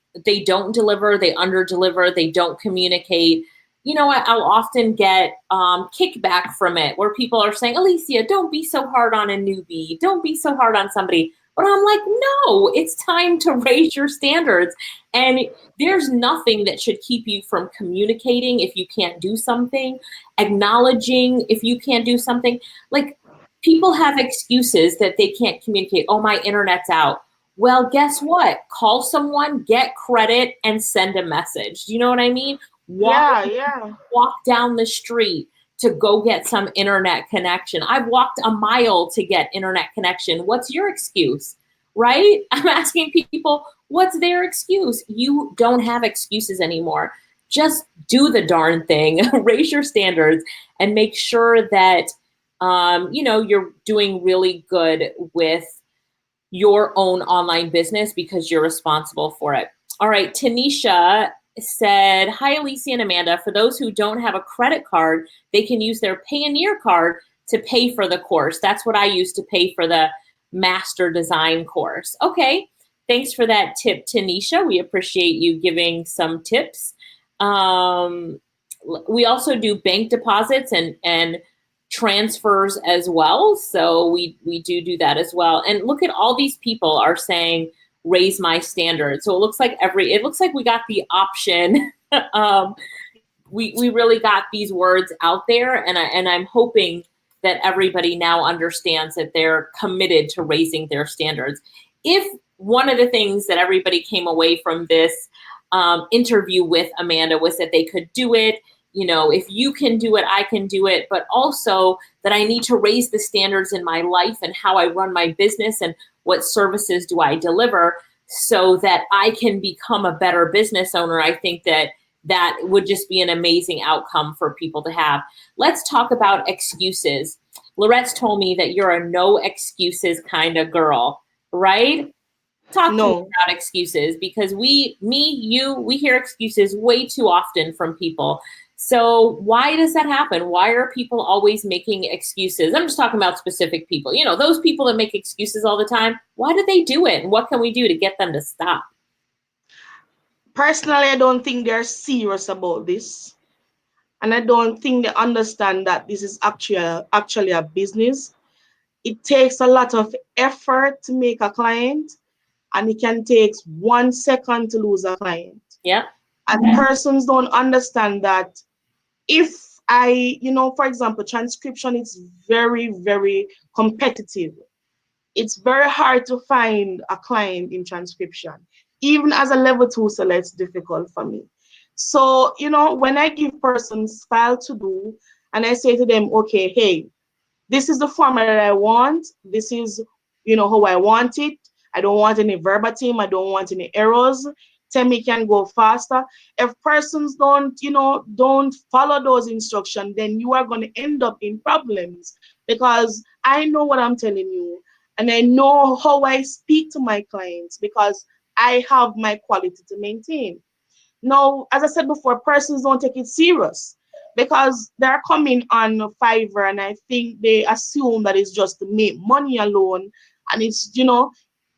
don't deliver, they under deliver, they don't communicate, I'll often get kickback from it where people are saying, Alicia, don't be so hard on a newbie. Don't be so hard on somebody. But I'm like, no, it's time to raise your standards. And there's nothing that should keep you from communicating if you can't do something, acknowledging if you can't do something. Like, people have excuses that they can't communicate. Oh, my internet's out. Well, guess what? Call someone, get credit, and send a message. Do you know what I mean? Walk Yeah, yeah. walk down the street to go get some internet connection. I've walked a mile to get internet connection. What's your excuse? Right? I'm asking people, what's their excuse? You don't have excuses anymore. Just do the darn thing, raise your standards, and make sure that you're doing really good with your own online business because you're responsible for it. All right, Tanisha said, hi, Alicia and Amanda. For those who don't have a credit card, they can use their Payoneer card to pay for the course. That's what I use to pay for the master design course. Okay, thanks for that tip, Tanisha. We appreciate you giving some tips. We also do bank deposits and transfers as well. So we do that as well. And look at all these people are saying, raise my standards. So it looks like we got the option. We really got these words out there, and I'm hoping that everybody now understands that they're committed to raising their standards. If one of the things that everybody came away from this interview with Amanda was that they could do it, if you can do it, I can do it, but also that I need to raise the standards in my life and how I run my business and what services do I deliver so that I can become a better business owner. I think that would just be an amazing outcome for people to have. Let's talk about excuses. Lorette's told me that you're a no excuses kind of girl, right? Talk to me No. about excuses because we hear excuses way too often from people. So why does that happen? Why are people always making excuses? I'm just talking about specific people. Those people that make excuses all the time, why do they do it? And what can we do to get them to stop? Personally, I don't think they're serious about this. And I don't think they understand that this is actually a business. It takes a lot of effort to make a client, and it can take 1 second to lose a client. Yeah. And persons don't understand that if for example, transcription is very, very competitive. It's very hard to find a client in transcription. Even as a level two seller, it's difficult for me. So, when I give persons file to do and I say to them, okay, hey, this is the format that I want. This is, how I want it. I don't want any verbatim. I don't want any errors. Tell me can go faster. If persons don't follow those instructions, then you are going to end up in problems because I know what I'm telling you and I know how I speak to my clients because I have my quality to maintain. Now, as I said before, persons don't take it serious because they're coming on Fiverr and I think they assume that it's just to make money alone and it's,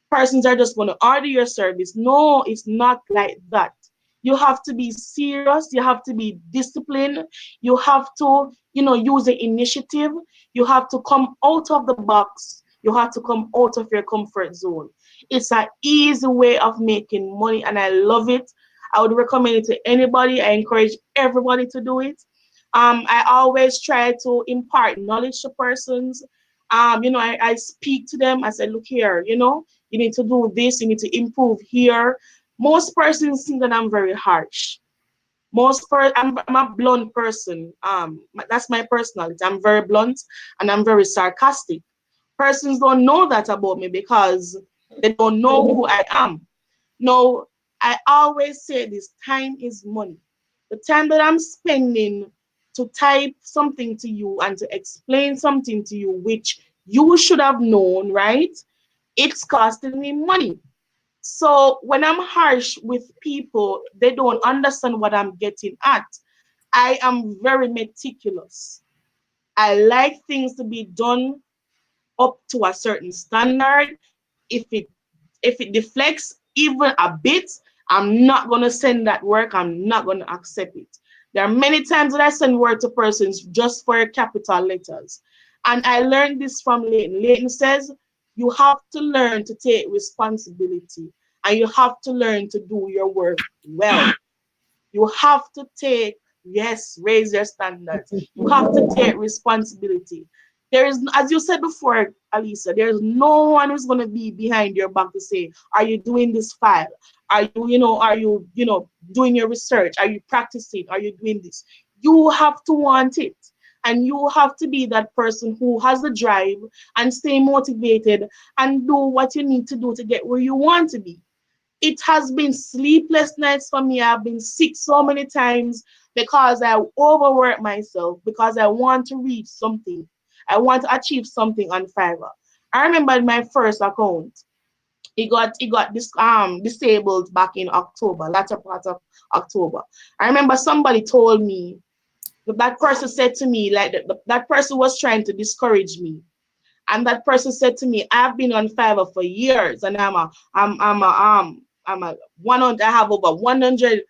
persons are just going to order your service. No, it's not like that. You have to be serious. You have to be disciplined. You have to, use the initiative. You have to come out of the box. You have to come out of your comfort zone. It's an easy way of making money and I love it. I would recommend it to anybody. I encourage everybody to do it. I always try to impart knowledge to persons. I speak to them. I say, look here, you need to do this, you need to improve here. Most persons think that I'm very harsh. I'm a blunt person. That's my personality. I'm very blunt and I'm very sarcastic. Persons don't know that about me because they don't know who I am. No, I always say this: time is money. The time that I'm spending to type something to you and to explain something to you, which you should have known, right? It's costing me money. So when I'm harsh with people, they don't understand what I'm getting at. I am very meticulous. I like things to be done up to a certain standard. If it if it deflects even a bit, I'm not gonna send that work. I'm not gonna accept it. There are many times that I send work to persons just for capital letters. And I learned this from Leighton. Leighton says you have to learn to take responsibility and you have to learn to do your work well. You have to take, yes, raise your standards. You have to take responsibility. There is, as you said before, Alicia, there's no one who's going to be behind your back to say, are you doing this file? Are you doing your research? Are you practicing? Are you doing this? You have to want it. And you have to be that person who has the drive and stay motivated and do what you need to do to get where you want to be. It has been sleepless nights for me. I've been sick so many times because I overwork myself because I want to reach something. I want to achieve something on Fiverr. I remember my first account. It got disabled back in October, latter part of October. I remember somebody told me that person said to me like that person was trying to discourage me. And that person said to me, I've been on Fiverr for years and I'm a 100, I have over 100,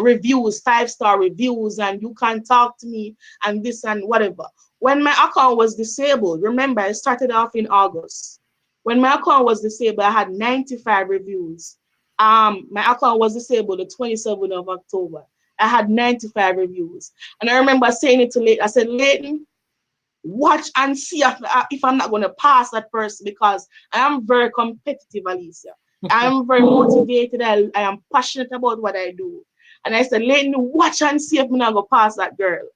reviews, 5-star reviews, and you can't talk to me and this and whatever. When my account was disabled, remember I started off in August. When my account was disabled, I had 95 reviews. My account was disabled the 27th of October. I had 95 reviews. And I remember saying it to Leighton. I said, Leighton, watch and see if I'm not going to pass that person because I am very competitive, Alicia. I am very motivated. I am passionate about what I do. And I said, Leighton, watch and see if I'm not going to pass that girl.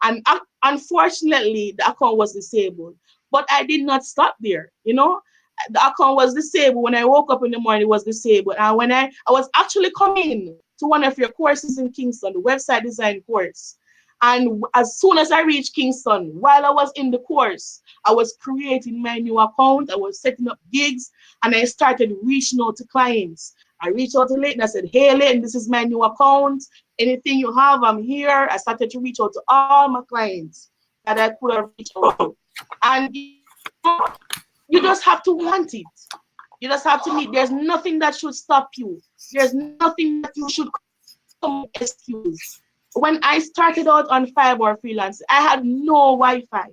And unfortunately, the account was disabled. But I did not stop there, The account was disabled. When I woke up in the morning, it was disabled. And when I was actually coming to one of your courses in Kingston, the website design course, and as soon as I reached Kingston, while I was in the course, I was creating my new account. I was setting up gigs and I started reaching out to clients. I reached out to Leighton. I said, hey, Leighton, this is my new account. Anything you have, I'm here. I started to reach out to all my clients that I could have reached out to. And you just have to want it. You just have to meet. There's nothing that should stop you. There's nothing that you should come excuse. When I started out on Fiverr freelance, I had no Wi-Fi.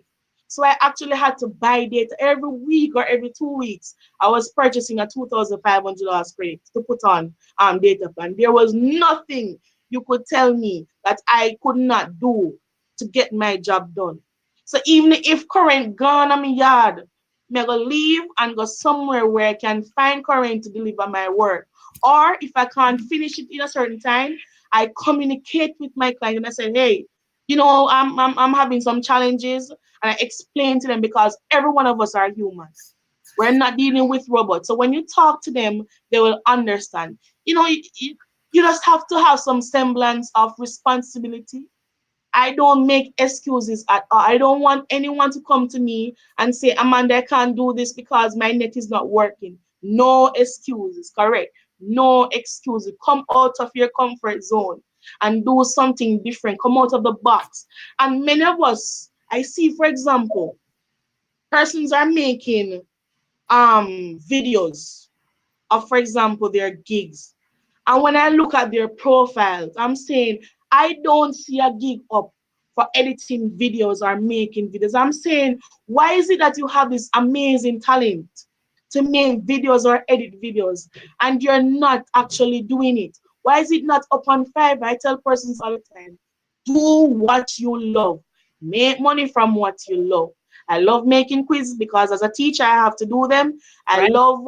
So I actually had to buy data every week or every 2 weeks. I was purchasing a $2,500 credit to put on data plan. There was nothing you could tell me that I could not do to get my job done. So even if current gone on my yard, I'm gonna leave and go somewhere where I can find current to deliver my work. Or if I can't finish it in a certain time, I communicate with my client and I say, hey, I'm having some challenges, and I explain to them because every one of us are humans. We're not dealing with robots. So when you talk to them, they will understand. You just have to have some semblance of responsibility. I don't make excuses at all. I don't want anyone to come to me and say, Amanda, I can't do this because my net is not working. No excuses, correct? No excuses. Come out of your comfort zone and do something different. Come out of the box. And many of us, I see, for example, persons are making videos of, for example, their gigs. And when I look at their profiles, I'm saying, I don't see a gig up for editing videos or making videos. I'm saying, why is it that you have this amazing talent to make videos or edit videos and you're not actually doing it? Why is it not up on Fiverr? I tell persons all the time, Do what you love. Make money from what you love. I love making quizzes because as a teacher I have to do them. I Right? love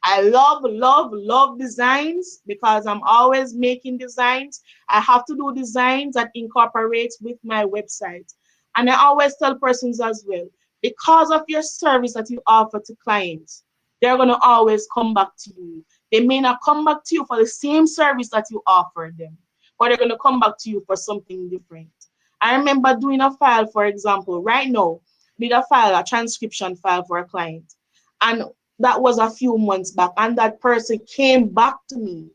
I love love designs because I'm always making designs. I have to do designs that incorporates with my website. And I always tell persons as well, because of your service that you offer to clients, they're going to always come back to you. They may not come back to you for the same service that you offer them, but they're going to come back to you for something different. I remember doing a file, for example, right now, did a transcription file for a client. And that was a few months back. And that person came back to me.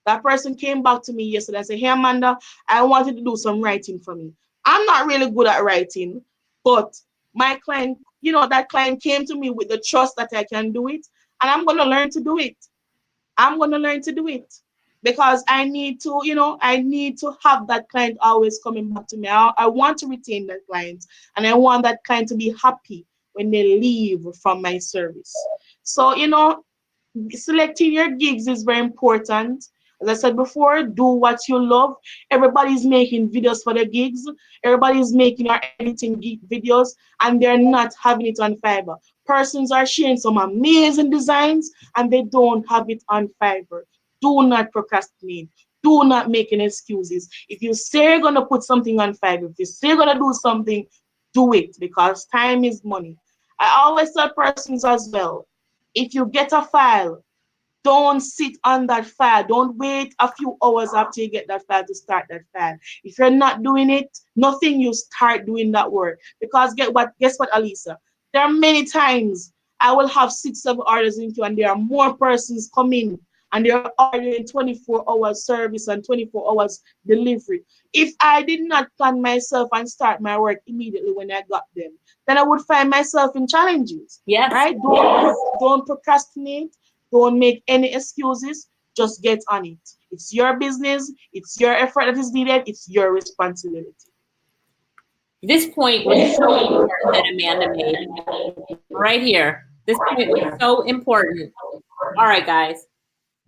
That person came back to me yesterday and said, Hey, Amanda, I wanted to do some writing for me. I'm not really good at writing, but my client, that client came to me with the trust that I can do it. And I'm going to learn to do it. I'm going to learn to do it because I need to, I need to have that client always coming back to me. I want to retain that client and I want that client to be happy when they leave from my service. So, selecting your gigs is very important. As I said before, do what you love. Everybody's making videos for their gigs. Everybody's making or editing gig videos, and they're not having it on Fiverr. Persons are sharing some amazing designs, and they don't have it on Fiverr. Do not procrastinate. Do not make any excuses. If you say you're gonna put something on Fiverr, if you say you're gonna do something, do it because time is money. I always tell persons as well, if you get a file, don't sit on that file. Don't wait a few hours after you get that file to start that file. If you're not doing it, nothing you start doing that work. Because guess what, Alisa? There are many times I will have 6, 7 orders in queue and there are more persons coming and they're ordering 24 hours service and 24 hours delivery. If I did not plan myself and start my work immediately when I got them, then I would find myself in challenges. Yes. Right? Don't procrastinate. Don't make any excuses. Just get on it. It's your business. It's your effort that is needed. It's your responsibility. This point was so important that Amanda made right here. This point was so important. All right, guys.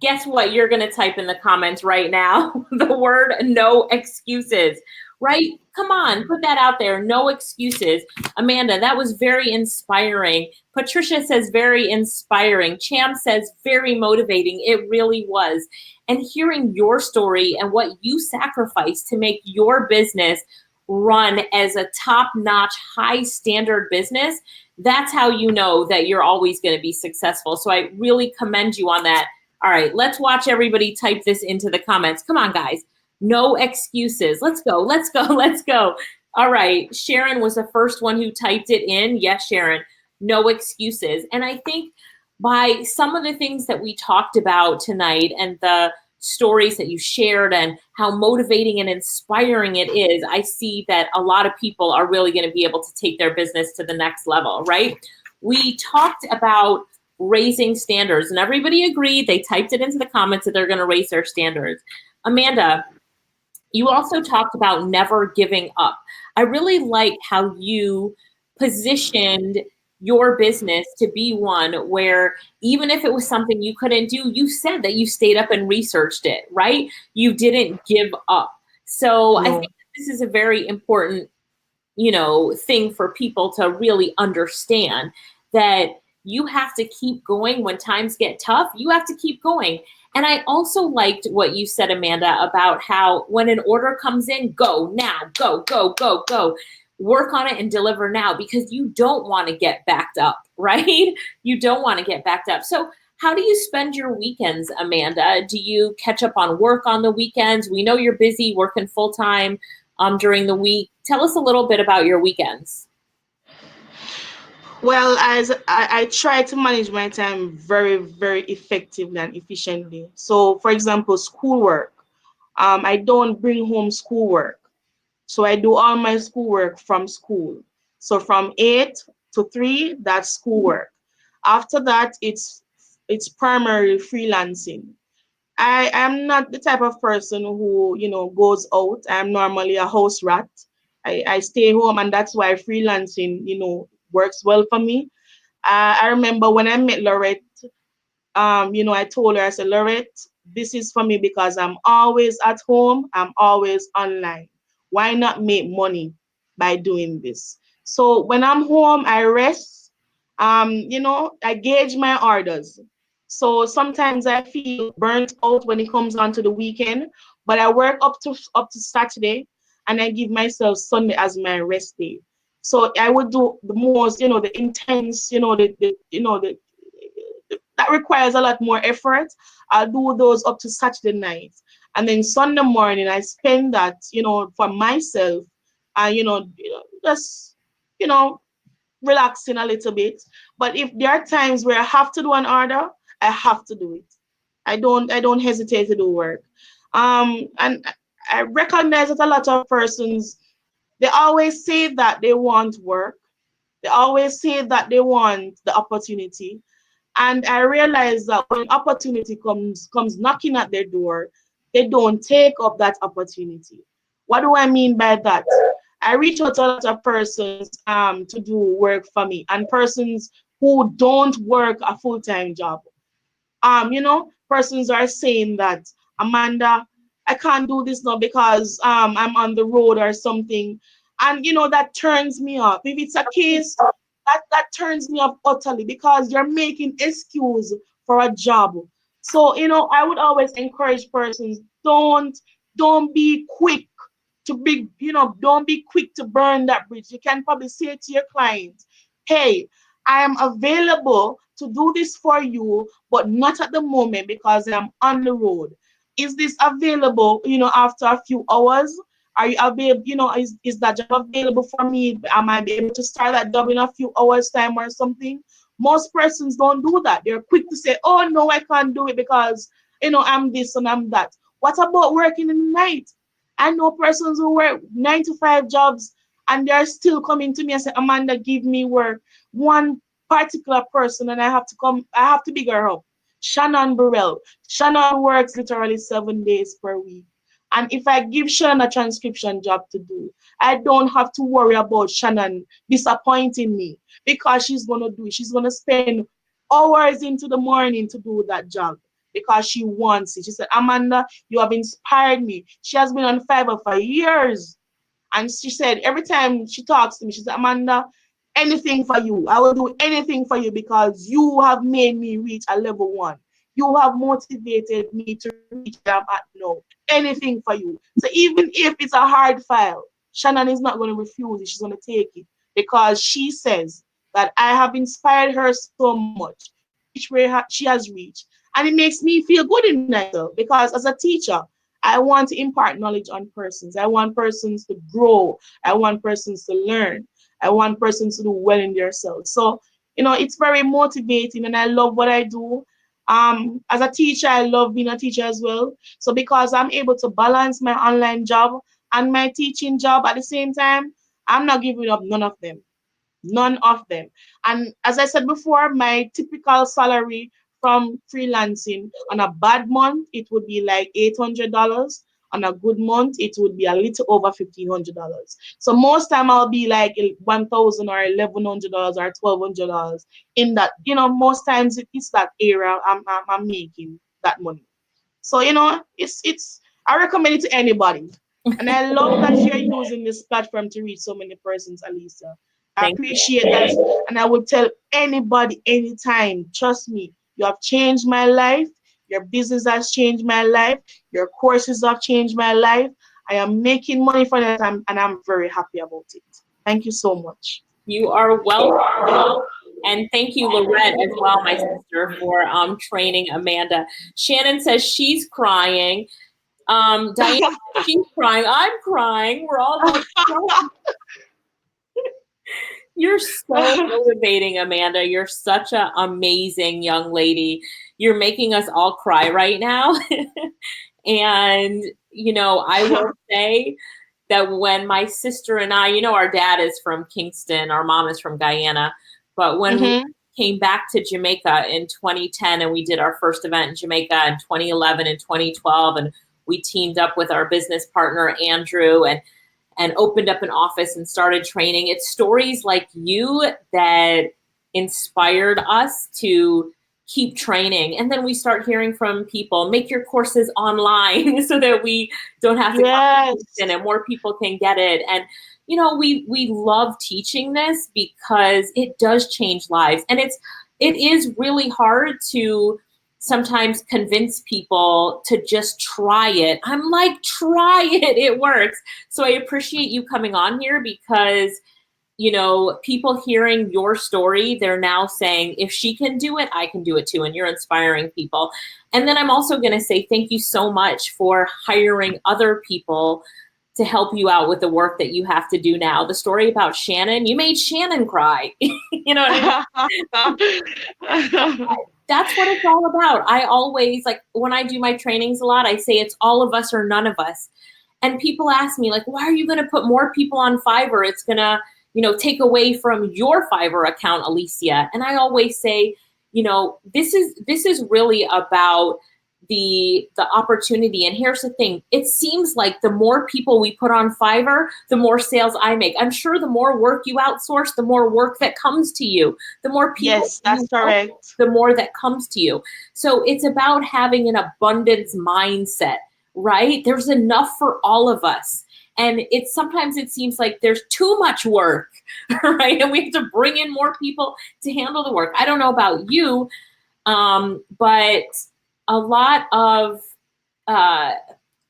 Guess what you're going to type in the comments right now? The word no excuses, right? Come on, put that out there. No excuses. Amanda, that was very inspiring. Patricia says very inspiring. Cham says very motivating. It really was. And hearing your story and what you sacrificed to make your business run as a top-notch, high-standard business, that's how you know that you're always going to be successful. So I really commend you on that. All right, let's watch everybody type this into the comments. Come on, guys. No excuses. Let's go, let's go, let's go. All right, Sharon was the first one who typed it in. Yes, Sharon, no excuses. And I think by some of the things that we talked about tonight and the stories that you shared and how motivating and inspiring it is, I see that a lot of people are really going to be able to take their business to the next level, right? We talked about raising standards and everybody agreed. They typed it into the comments that they're going to raise their standards. Amanda, you also talked about never giving up. I really like how you positioned your business to be one where even if it was something you couldn't do, you said that you stayed up and researched it, right? You didn't give up. So I think this is a very important, thing for people to really understand that you have to keep going when times get tough. You have to keep going. And I also liked what you said, Amanda, about how when an order comes in, go now, go, go, go, go. Work on it and deliver now because you don't want to get backed up, right? You don't want to get backed up. So how do you spend your weekends, Amanda? Do you catch up on work on the weekends? We know you're busy working full time during the week. Tell us a little bit about your weekends. Well, as I try to manage my time very, very effectively and efficiently. So, for example, schoolwork. I don't bring home schoolwork. So I do all my schoolwork from school. So from 8 to 3, that's schoolwork. After that, it's primarily freelancing. I am not the type of person who, goes out. I'm normally a house rat. I stay home, and that's why freelancing, works well for me. I remember when I met Lorette, I told her, I said, Lorette, this is for me because I'm always at home, I'm always online. Why not make money by doing this? So when I'm home, I rest. I gauge my orders. So sometimes I feel burnt out when it comes on to the weekend, but I work up to Saturday, and I give myself Sunday as my rest day. So I would do the most, the intense, that requires a lot more effort. I'll do those up to Saturday night. And then Sunday morning, I spend that, for myself, and, just, you know, relaxing a little bit. But if there are times where I have to do an order, I have to do it. I don't hesitate to do work. And I recognize that a lot of persons, they always say that they want work. They always say that they want the opportunity. And I realized that when opportunity comes knocking at their door, they don't take up that opportunity. What do I mean by that? I reach out to a lot of persons to do work for me, and persons who don't work a full-time job. Persons are saying that, Amanda, I can't do this now because I'm on the road or something. And that turns me off. If it's a case, that turns me off utterly, because you're making excuse for a job. So, I would always encourage persons, don't be quick to be, don't be quick to burn that bridge. You can probably say to your client, hey, I am available to do this for you, but not at the moment because I'm on the road. Is this available, after a few hours? Are you available, is that job available for me? Am I be able to start that job in a few hours time or something? Most persons don't do that. They're quick to say, oh no, I can't do it because, I'm this and I'm that. What about working in the night? I know persons who work 9 to 5 jobs, and they're still coming to me and say, Amanda, give me work. One particular person, and I have to big her up. Shannon Burrell. Shannon works literally 7 days per week. And if I give Shannon a transcription job to do, I don't have to worry about Shannon disappointing me, because she's going to do it. She's going to spend hours into the morning to do that job because she wants it. She said, Amanda, you have inspired me. She has been on Fiverr for years. And she said, every time she talks to me, she said, Amanda, anything for you. I will do anything for you because you have made me reach a level 1. You have motivated me to reach where I'm at now. Anything for you. So even if it's a hard file, Shannon is not going to refuse it. She's going to take it, because she says that I have inspired her so much to reach where she has reached. And it makes me feel good in myself, because as a teacher, I want to impart knowledge on persons. I want persons to grow. I want persons to learn. I want persons to do well in themselves. So, it's very motivating, and I love what I do. As a teacher, I love being a teacher as well. So because I'm able to balance my online job and my teaching job at the same time, I'm not giving up none of them. None of them. And as I said before, my typical salary from freelancing on a bad month, it would be like $800. On a good month, it would be a little over $1,500. So most time I'll be like 1,000 or $1,100 or $1,200 in that. Most times it's that area I'm making that money. So it's I recommend it to anybody. And I love that you're using this platform to reach so many persons, Alicia. I Thank you. appreciate that. And I would tell anybody anytime, trust me, you have changed my life. Your business has changed my life. Your courses have changed my life. I am making money for that, and I'm very happy about it. Thank you so much. You are welcome. And thank you, Lorette, as well, my sister, for training Amanda. Shannon says she's crying. Diane, she's crying. I'm crying. We're all like, you're so motivating, Amanda. You're such an amazing young lady. You're making us all cry right now. And, I will say that when my sister and I, our dad is from Kingston, our mom is from Guyana, but when we came back to Jamaica in 2010 and we did our first event in Jamaica in 2011 and 2012, and we teamed up with our business partner, Andrew, and opened up an office and started training. It's stories like you that inspired us to keep training. And then we start hearing from people, make your courses online so that we don't have to come Yes. and more people can get it. And you know, we love teaching this because it does change lives. And it is really hard to sometimes convince people to just try it. I'm like, try it, it works. So I appreciate you coming on here because, you know, people hearing your story, they're now saying, if she can do it, I can do it too. And you're inspiring people. And then I'm also going to say thank you so much for hiring other people to help you out with the work that you have to do now. The story about Shannon, you made Shannon cry. You know what I mean? That's what it's all about. I always, like, when I do my trainings a lot, I say it's all of us or none of us. And people ask me, like, why are you going to put more people on Fiverr? It's going to, you know, take away from your Fiverr account, Alicia. And I always say, you know, this is really about the opportunity. And here's the thing, it seems like the more people we put on Fiverr, the more sales I make. I'm sure the more work you outsource, the more work that comes to you. The more people, yes, that's correct. the more that comes to you. So it's about having an abundance mindset, right? There's enough for all of us. And sometimes it seems like there's too much work, right? And we have to bring in more people to handle the work. I don't know about you, but a lot of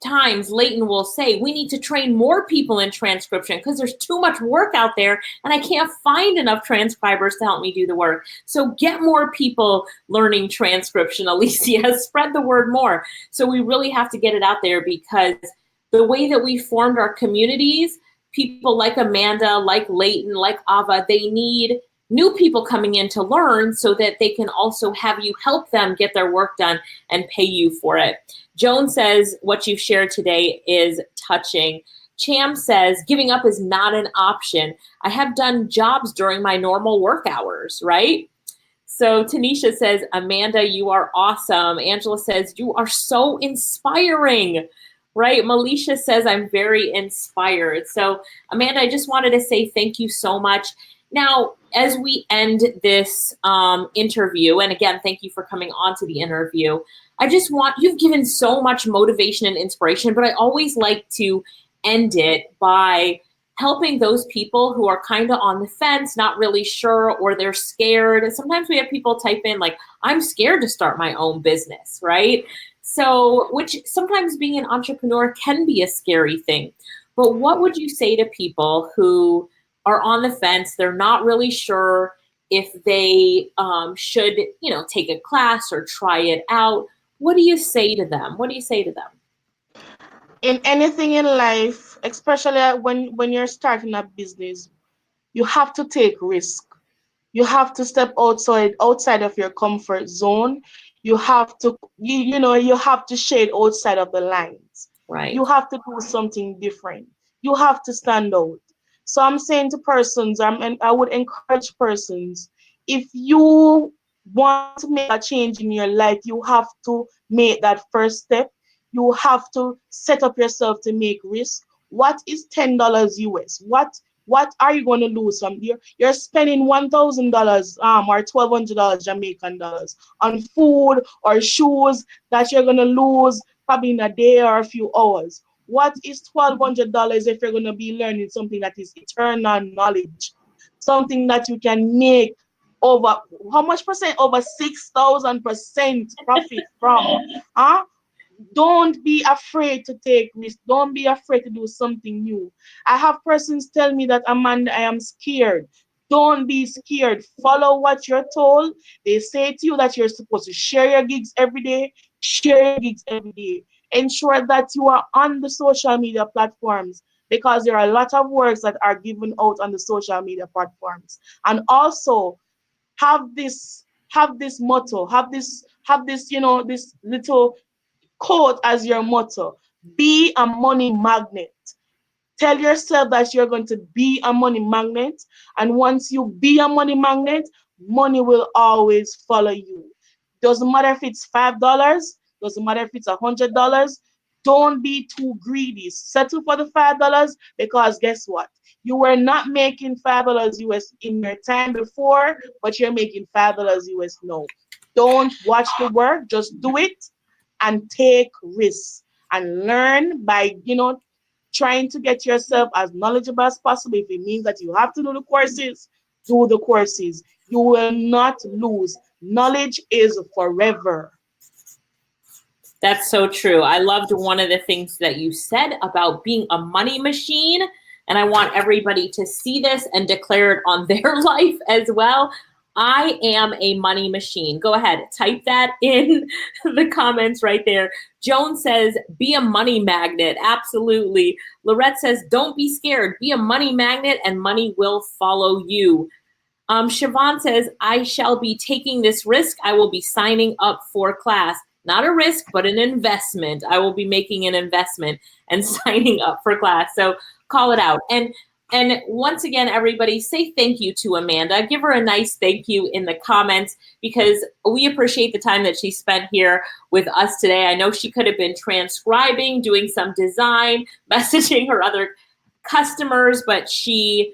times Leighton will say, we need to train more people in transcription because there's too much work out there and I can't find enough transcribers to help me do the work. So get more people learning transcription, Alicia, spread the word more. So we really have to get it out there because the way that we formed our communities, people like Amanda, like Leighton, like Ava, they need new people coming in to learn so that they can also have you help them get their work done and pay you for it. Joan says, what you've shared today is touching. Cham says, giving up is not an option. I have done jobs during my normal work hours, right? So Tanisha says, Amanda, you are awesome. Angela says, you are so inspiring, right? Melisha says, I'm very inspired. So Amanda, I just wanted to say thank you so much. Now, as we end this interview, and again, thank you for coming on to the interview, I just want, you've given so much motivation and inspiration, but I always like to end it by helping those people who are kind of on the fence, not really sure, or they're scared. And sometimes we have people type in like, I'm scared to start my own business, right? So, which sometimes being an entrepreneur can be a scary thing. But what would you say to people who are on the fence, they're not really sure if they should, you know, take a class or try it out? What do you say to them? What do you say to them? In anything in life, especially when you're starting a business, you have to take risk. You have to step outside of your comfort zone. You have to you have to shade outside of the lines. Right. You have to do something different. You have to stand out. So I'm saying to persons, and I would encourage persons, if you want to make a change in your life, you have to make that first step. You have to set up yourself to make risk. What is $10 US? What are you going to lose from here? You're spending $1,000 or $1,200 Jamaican dollars on food or shoes that you're going to lose probably in a day or a few hours. What is $1,200 if you're going to be learning something that is eternal knowledge, something that you can make over how much percent? Over 6,000% profit from? Huh? Don't be afraid to take risks. Don't be afraid to do something new. I have persons tell me that, Amanda, I am scared. Don't be scared. Follow what you're told. They say to you that you're supposed to share your gigs every day. Share your gigs every day. Ensure that you are on the social media platforms because there are a lot of works that are given out on the social media platforms. And also have this motto, have this, this little quote as your motto: be a money magnet. Tell yourself that you're going to be a money magnet, and once you be a money magnet, money will always follow you. Doesn't matter if it's $5, doesn't matter if it's $100. Don't be too greedy. Settle for the $5 because guess what? You were not making $5 US in your time before, but you're making $5 US now. Don't watch the work, just do it and take risks and learn by, trying to get yourself as knowledgeable as possible. If it means that you have to do the courses, do the courses. You will not lose. Knowledge is forever. That's so true. I loved one of the things that you said about being a money machine. And I want everybody to see this and declare it on their life as well. I am a money machine. Go ahead, type that in the comments right there. Joan says, be a money magnet. Absolutely. Lorette says, don't be scared. Be a money magnet and money will follow you. Siobhan says, I shall be taking this risk. I will be signing up for class. Not a risk, but an investment. I will be making an investment and signing up for class. So call it out. And once again, everybody, say thank you to Amanda. Give her a nice thank you in the comments because we appreciate the time that she spent here with us today. I know she could have been transcribing, doing some design, messaging her other customers, but she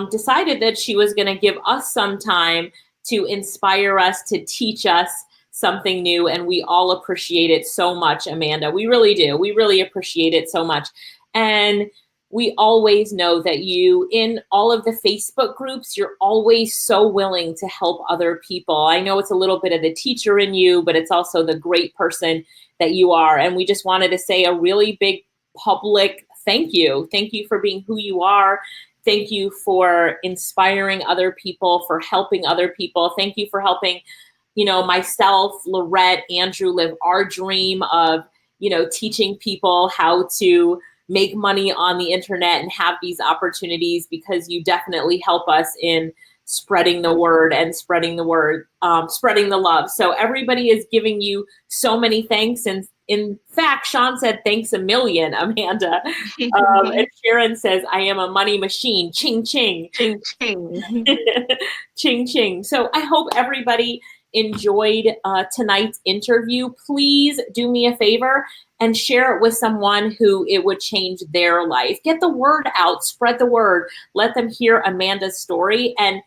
decided that she was going to give us some time to inspire us, to teach us something new, and we all appreciate it so much, Amanda. We really do. We really appreciate it so much. And we always know that you, in all of the Facebook groups, you're always so willing to help other people. I know it's a little bit of the teacher in you, but it's also the great person that you are. And we just wanted to say a really big public thank you. Thank you for being who you are. Thank you for inspiring other people, for helping other people. Thank you for helping, myself, Lorette, Andrew live our dream of, teaching people how to make money on the internet and have these opportunities, because you definitely help us in spreading the word and spreading the word, spreading the love. So everybody is giving you so many thanks. And in fact, Sean said, thanks a million, Amanda. And Sharon says, I am a money machine. Ching, ching. Ching, ching. Ching, ching. So I hope everybody enjoyed tonight's interview. Please do me a favor and share it with someone who it would change their life. Get the word out, spread the word, let them hear Amanda's story. And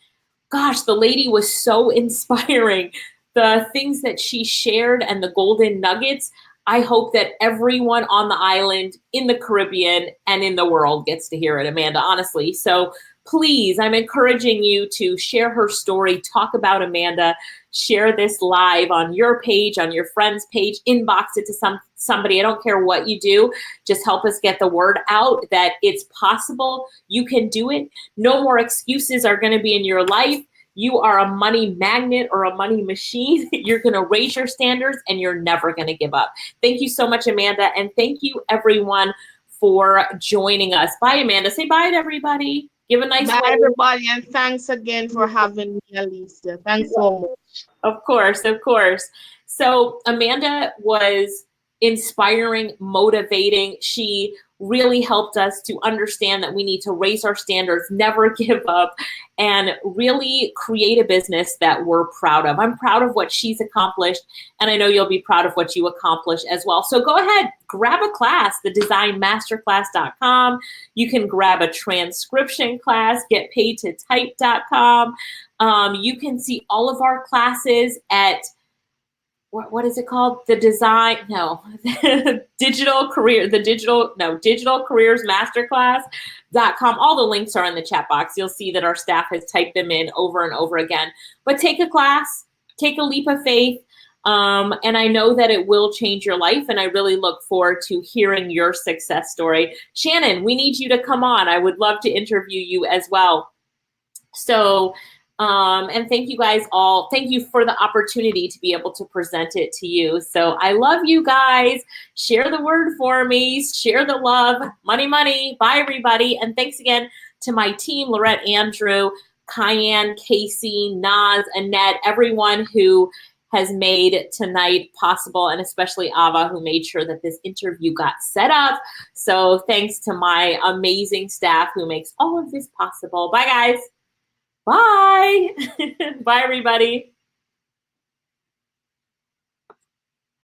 gosh, the lady was so inspiring. The things that she shared and the golden nuggets, I hope that everyone on the island, in the Caribbean, and in the world gets to hear it, Amanda, honestly. So please, I'm encouraging you to share her story, talk about Amanda, share this live on your page, on your friend's page, inbox it to somebody. I don't care what you do. Just help us get the word out that it's possible. You can do it. No more excuses are going to be in your life. You are a money magnet or a money machine. You're going to raise your standards and you're never going to give up. Thank you so much, Amanda. And thank you, everyone, for joining us. Bye, Amanda. Say bye to everybody. Give a nice bye, wave. everybody. And thanks again for having me, Alicia. Thanks so much. Of course, of course. So Amanda was inspiring, motivating. She really helped us to understand that we need to raise our standards, never give up, and really create a business that we're proud of. I'm proud of what she's accomplished, and I know you'll be proud of what you accomplish as well. So go ahead, grab a class, thedesignmasterclass.com. You can grab a transcription class, getpaidtotype.com. You can see all of our classes at what is it called? Digital Careers Masterclass.com. All the links are in the chat box. You'll see that our staff has typed them in over and over again. But take a class, take a leap of faith. And I know that it will change your life. And I really look forward to hearing your success story. Shannon, we need you to come on. I would love to interview you as well. So, and thank you guys all. Thank you for the opportunity to be able to present it to you. So I love you guys. Share the word for me. Share the love. Money, money. Bye, everybody. And thanks again to my team, Lorette, Andrew, Cayenne, Casey, Naz, Annette, everyone who has made tonight possible, and especially Ava, who made sure that this interview got set up. So thanks to my amazing staff who makes all of this possible. Bye, guys. Bye. Bye, everybody.